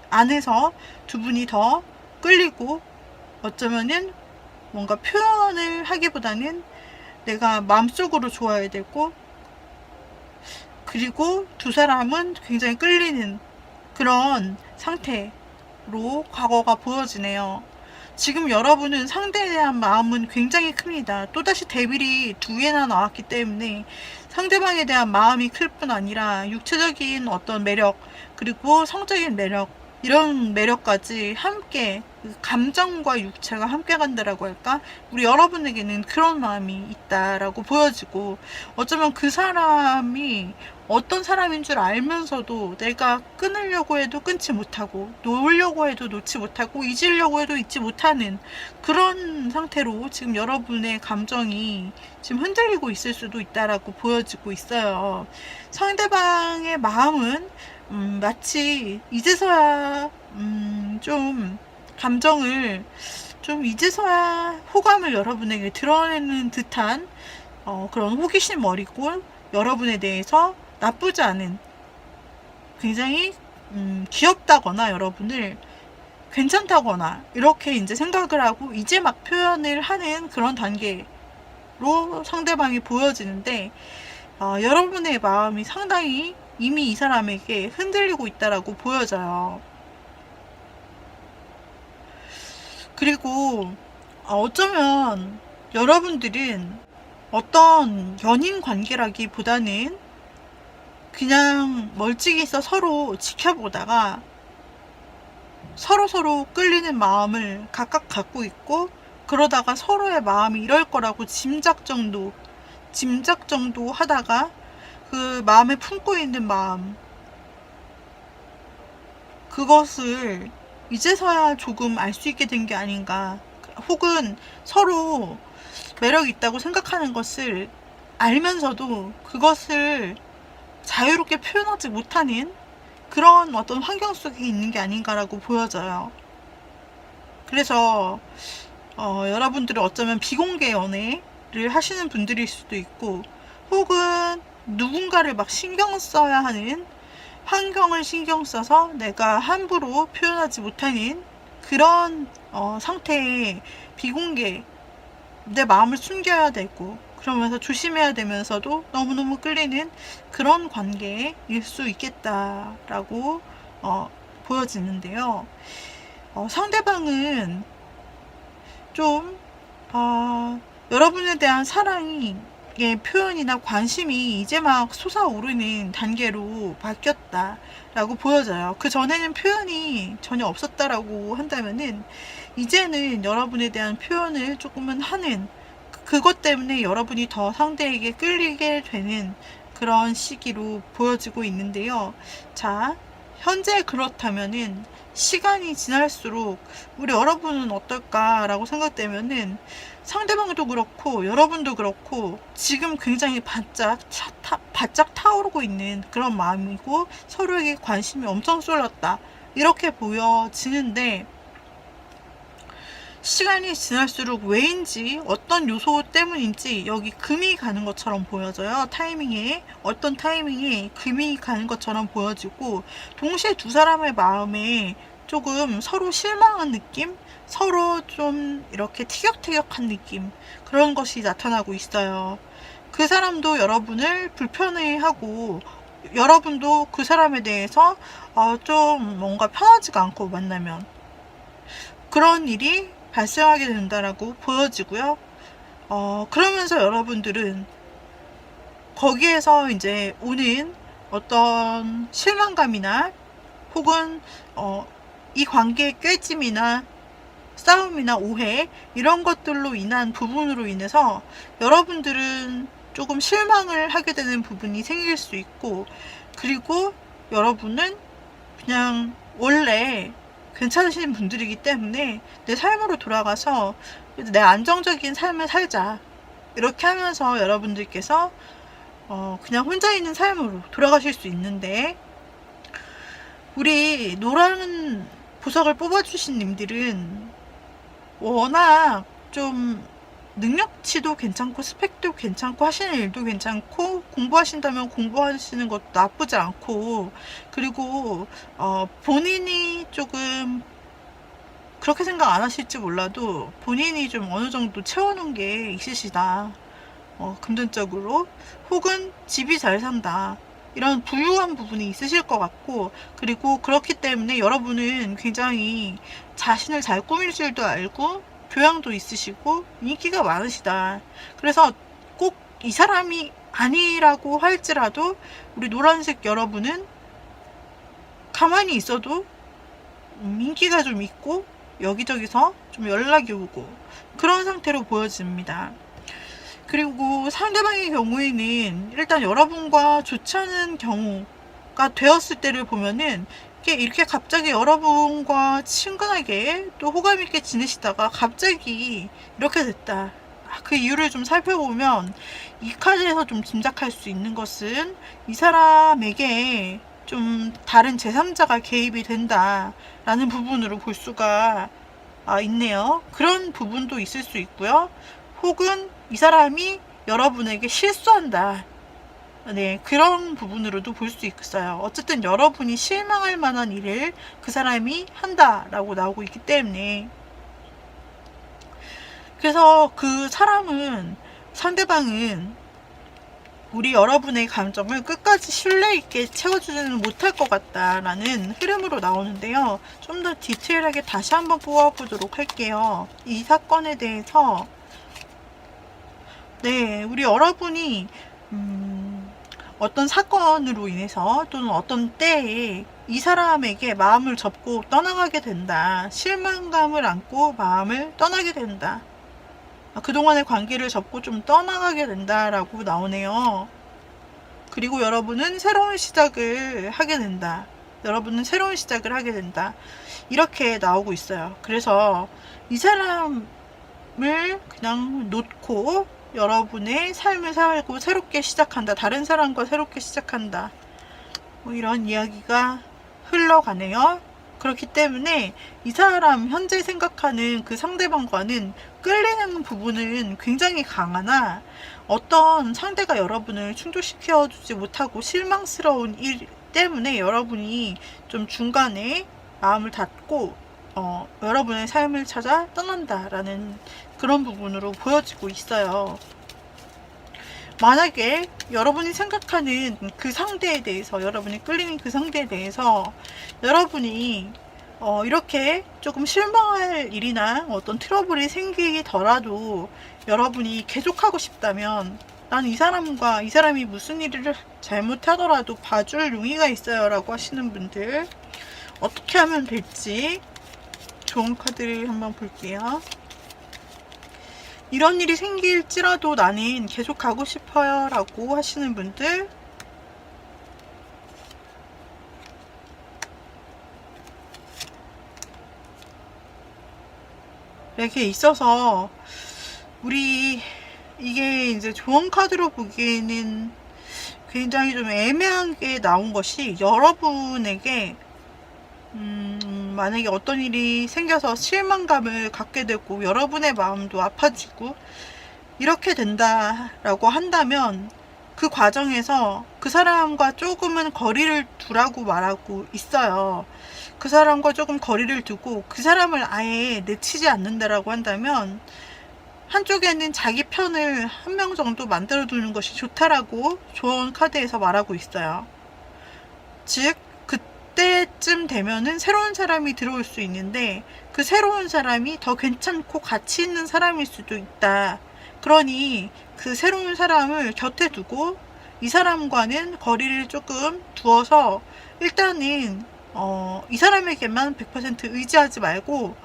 안에서 두 분이 더 끌리고, 어쩌면은 뭔가 표현을 하기보다는 내가 마음속으로 좋아야 되고, 그리고 두 사람은 굉장히 끌리는 그런 상태로 과거가 보여지네요. 지금 여러분은 상대에 대한 마음은 굉장히 큽니다. 또다시 데빌이 2개나 나왔기 때문에 상대방에 대한 마음이 클 뿐 아니라 육체적인 어떤 매력, 그리고 성적인 매력, 이런 매력까지 함께, 감정과 육체가 함께 간다라고 할까? 우리 여러분에게는 그런 마음이 있다라고 보여지고, 어쩌면 그 사람이 어떤 사람인 줄 알면서도 내가 끊으려고 해도 끊지 못하고, 놓으려고 해도 놓지 못하고, 잊으려고 해도 잊지 못하는 그런 상태로 지금 여러분의 감정이 지금 흔들리고 있을 수도 있다라고 보여지고 있어요. 상대방의 마음은 마치 이제서야 좀 감정을 좀 이제서야 호감을 여러분에게 드러내는 듯한 그런 호기심 어리고, 여러분에 대해서 나쁘지 않은, 굉장히 귀엽다거나 여러분을 괜찮다거나 이렇게 이제 생각을 하고 이제 막 표현을 하는 그런 단계로 상대방이 보여지는데, 여러분의 마음이 상당히 이미 이 사람에게 흔들리고 있다라고 보여져요. 그리고 어쩌면 여러분들은 어떤 연인 관계라기보다는 그냥 멀찍이서 서로 지켜보다가 서로 끌리는 마음을 각각 갖고 있고, 그러다가 서로의 마음이 이럴 거라고 짐작 정도 하다가 그 마음에 품고 있는 마음, 그것을 이제서야 조금 알 수 있게 된 게 아닌가. 혹은 서로 매력이 있다고 생각하는 것을 알면서도 그것을 자유롭게 표현하지 못하는 그런 어떤 환경 속에 있는 게 아닌가라고 보여져요. 그래서 여러분들은 어쩌면 비공개 연애를 하시는 분들일 수도 있고, 혹은 누군가를 막 신경 써야 하는 환경을 신경 써서 내가 함부로 표현하지 못하는 그런 상태의 비공개, 내 마음을 숨겨야 되고 그러면서 조심해야 되면서도 너무너무 끌리는 그런 관계일 수 있겠다라고 보여지는데요. 상대방은 좀 여러분에 대한 사랑의 표현이나 관심이 이제 막 솟아오르는 단계로 바뀌었다라고 보여져요. 그 전에는 표현이 전혀 없었다라고 한다면은 이제는 여러분에 대한 표현을 조금은 하는, 그것 때문에 여러분이 더 상대에게 끌리게 되는 그런 시기로 보여지고 있는데요. 자, 현재 그렇다면은 시간이 지날수록 우리 여러분은 어떨까라고 생각되면은 상대방도 그렇고 여러분도 그렇고 지금 굉장히 바짝 타오르고 있는 그런 마음이고, 서로에게 관심이 엄청 쏠렸다 이렇게 보여지는데, 시간이 지날수록 왜인지, 어떤 요소 때문인지 여기 금이 가는 것처럼 보여져요. 타이밍에, 어떤 타이밍에 금이 가는 것처럼 보여지고, 동시에 두 사람의 마음에 조금 서로 실망한 느낌, 서로 좀 이렇게 티격태격한 느낌, 그런 것이 나타나고 있어요. 그 사람도 여러분을 불편해하고 여러분도 그 사람에 대해서 좀 뭔가 편하지가 않고 만나면 그런 일이 발생하게 된다라고 보여지고요. 그러면서 여러분들은 거기에서 이제 오는 어떤 실망감이나 혹은 이 관계의 깨짐이나 싸움이나 오해 이런 것들로 인한 부분으로 인해서 여러분들은 조금 실망을 하게 되는 부분이 생길 수 있고, 그리고 여러분은 그냥 원래 괜찮으신 분들이기 때문에 내 삶으로 돌아가서 내 안정적인 삶을 살자 이렇게 하면서 여러분들께서 그냥 혼자 있는 삶으로 돌아가실 수 있는데, 우리 노란 보석을 뽑아주신 님들은 워낙 좀 능력치도 괜찮고 스펙도 괜찮고 하시는 일도 괜찮고 공부하신다면 공부하시는 것도 나쁘지 않고, 그리고 본인이 조금 그렇게 생각 안 하실지 몰라도 본인이 좀 어느 정도 채워놓은 게 있으시다. 금전적으로 혹은 집이 잘 산다 이런 부유한 부분이 있으실 것 같고, 그리고 그렇기 때문에 여러분은 굉장히 자신을 잘 꾸밀 줄도 알고 교양도 있으시고 인기가 많으시다. 그래서 꼭 이 사람이 아니라고 할지라도 우리 노란색 여러분은 가만히 있어도 인기가 좀 있고 여기저기서 좀 연락이 오고 그런 상태로 보여집니다. 그리고 상대방의 경우에는 일단 여러분과 좋지 않은 경우가 되었을 때를 보면은 이렇게 갑자기 여러분과 친근하게 또 호감 있게 지내시다가 갑자기 이렇게 됐다. 그 이유를 좀 살펴보면 이 카드에서 좀 짐작할 수 있는 것은 이 사람에게 좀 다른 제3자가 개입이 된다라는 부분으로 볼 수가 있네요. 그런 부분도 있을 수 있고요. 혹은 이 사람이 여러분에게 실수한다. 네, 그런 부분으로도 볼 수 있어요. 어쨌든 여러분이 실망할 만한 일을 그 사람이 한다라고 나오고 있기 때문에, 그래서 그 사람은, 상대방은 우리 여러분의 감정을 끝까지 신뢰 있게 채워주지는 못할 것 같다라는 흐름으로 나오는데요. 좀 더 디테일하게 다시 한번 뽑아보도록 할게요. 이 사건에 대해서 네, 우리 여러분이 어떤 사건으로 인해서 또는 어떤 때에 이 사람에게 마음을 접고 떠나가게 된다. 실망감을 안고 마음을 떠나게 된다. 그동안의 관계를 접고 좀 떠나가게 된다라고 나오네요. 그리고 여러분은 새로운 시작을 하게 된다. 여러분은 새로운 시작을 하게 된다. 이렇게 나오고 있어요. 그래서 이 사람을 그냥 놓고 여러분의 삶을 살고 새롭게 시작한다. 다른 사람과 새롭게 시작한다. 뭐 이런 이야기가 흘러가네요. 그렇기 때문에 이 사람 현재 생각하는 그 상대방과는 끌리는 부분은 굉장히 강하나, 어떤 상대가 여러분을 충족시켜 주지 못하고 실망스러운 일 때문에 여러분이 좀 중간에 마음을 닫고 여러분의 삶을 찾아 떠난다라는 그런 부분으로 보여지고 있어요. 만약에 여러분이 생각하는 그 상대에 대해서, 여러분이 끌리는 그 상대에 대해서 여러분이 이렇게 조금 실망할 일이나 어떤 트러블이 생기더라도 여러분이 계속하고 싶다면, 난 이 사람과 이 사람이 무슨 일을 잘못하더라도 봐줄 용의가 있어요 라고 하시는 분들, 어떻게 하면 될지 좋은 카드를 한번 볼게요. 이런 일이 생길지라도 나는 계속 가고 싶어요 라고 하시는 분들, 이렇게 있어서 우리 이게 이제 조언 카드로 보기에는 굉장히 좀 애매하게 나온 것이, 여러분에게 만약에 어떤 일이 생겨서 실망감을 갖게 되고 여러분의 마음도 아파지고 이렇게 된다라고 한다면, 그 과정에서 그 사람과 조금은 거리를 두라고 말하고 있어요. 그 사람과 조금 거리를 두고 그 사람을 아예 내치지 않는다라고 한다면, 한쪽에는 자기 편을 한 명 정도 만들어 두는 것이 좋다라고 조언 카드에서 말하고 있어요. 즉 그때쯤 되면은 새로운 사람이 들어올 수 있는데, 그 새로운 사람이 더 괜찮고 가치 있는 사람일 수도 있다. 그러니 그 새로운 사람을 곁에 두고 이 사람과는 거리를 조금 두어서 일단은 이 사람에게만 100% 의지하지 말고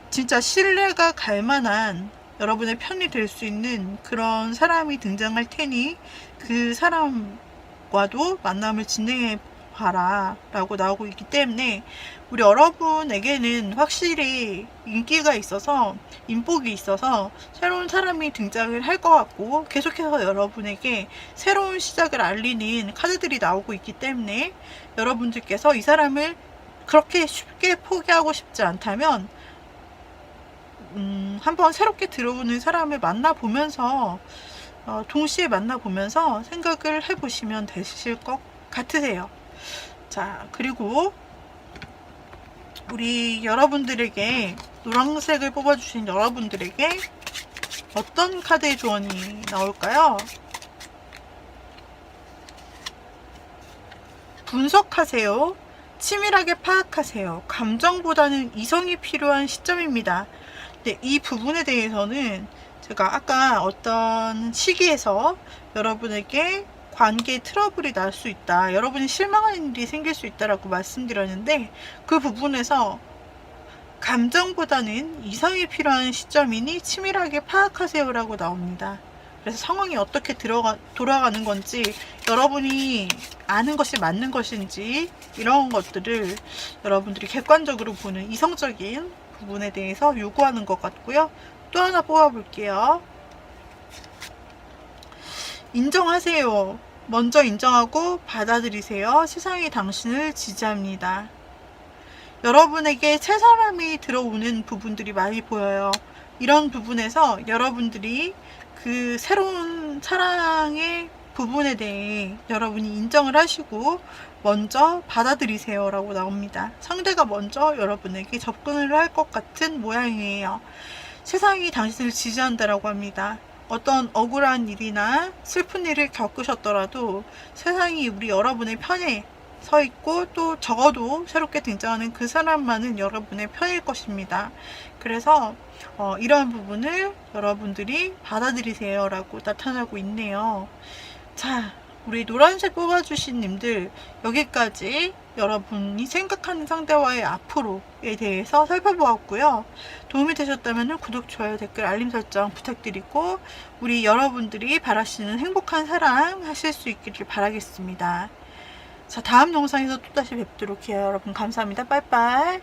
진짜 신뢰가 갈 만한 여러분의 편이 될 수 있는 그런 사람이 등장할 테니 그 사람과도 만남을 진행해 봐라 라고 나오고 있기 때문에 우리 여러분에게는 확실히 인기가 있어서 인복이 있어서 새로운 사람이 등장을 할 것 같고 계속해서 여러분에게 새로운 시작을 알리는 카드들이 나오고 있기 때문에 여러분들께서 이 사람을 그렇게 쉽게 포기하고 싶지 않다면 한번 새롭게 들어오는 사람을 만나보면서 동시에 만나보면서 생각을 해보시면 되실 것 같으세요. 자, 그리고 우리 여러분들에게 노란색을 뽑아주신 여러분들에게 어떤 카드의 조언이 나올까요? 분석하세요. 치밀하게 파악하세요. 감정보다는 이성이 필요한 시점입니다. 네, 이 부분에 대해서는 제가 아까 어떤 시기에서 여러분에게 관계 트러블이 날 수 있다, 여러분이 실망하는 일이 생길 수 있다라고 말씀드렸는데 그 부분에서 감정보다는 이성이 필요한 시점이니 치밀하게 파악하세요 라고 나옵니다. 그래서 상황이 어떻게 돌아가는 건지, 여러분이 아는 것이 맞는 것인지, 이런 것들을 여러분들이 객관적으로 보는 이성적인 부분에 대해서 요구하는 것 같고요. 또 하나 뽑아볼게요. 인정하세요. 먼저 인정하고 받아들이세요. 세상이 당신을 지지합니다. 여러분에게 새 사람이 들어오는 부분들이 많이 보여요. 이런 부분에서 여러분들이 그 새로운 사랑의 부분에 대해 여러분이 인정을 하시고 먼저 받아들이세요 라고 나옵니다. 상대가 먼저 여러분에게 접근을 할 것 같은 모양이에요. 세상이 당신을 지지한다라고 합니다. 어떤 억울한 일이나 슬픈 일을 겪으셨더라도 세상이 우리 여러분의 편에 서 있고 또 적어도 새롭게 등장하는 그 사람만은 여러분의 편일 것입니다. 그래서 이러한 부분을 여러분들이 받아들이세요 라고 나타나고 있네요. 자, 우리 노란색 뽑아주신 님들, 여기까지 여러분이 생각하는 상대와의 앞으로에 대해서 살펴보았고요. 도움이 되셨다면 구독, 좋아요, 댓글, 알림 설정 부탁드리고 우리 여러분들이 바라시는 행복한 사랑 하실 수 있기를 바라겠습니다. 자, 다음 영상에서 또다시 뵙도록 해요. 여러분 감사합니다. 빠이빠이.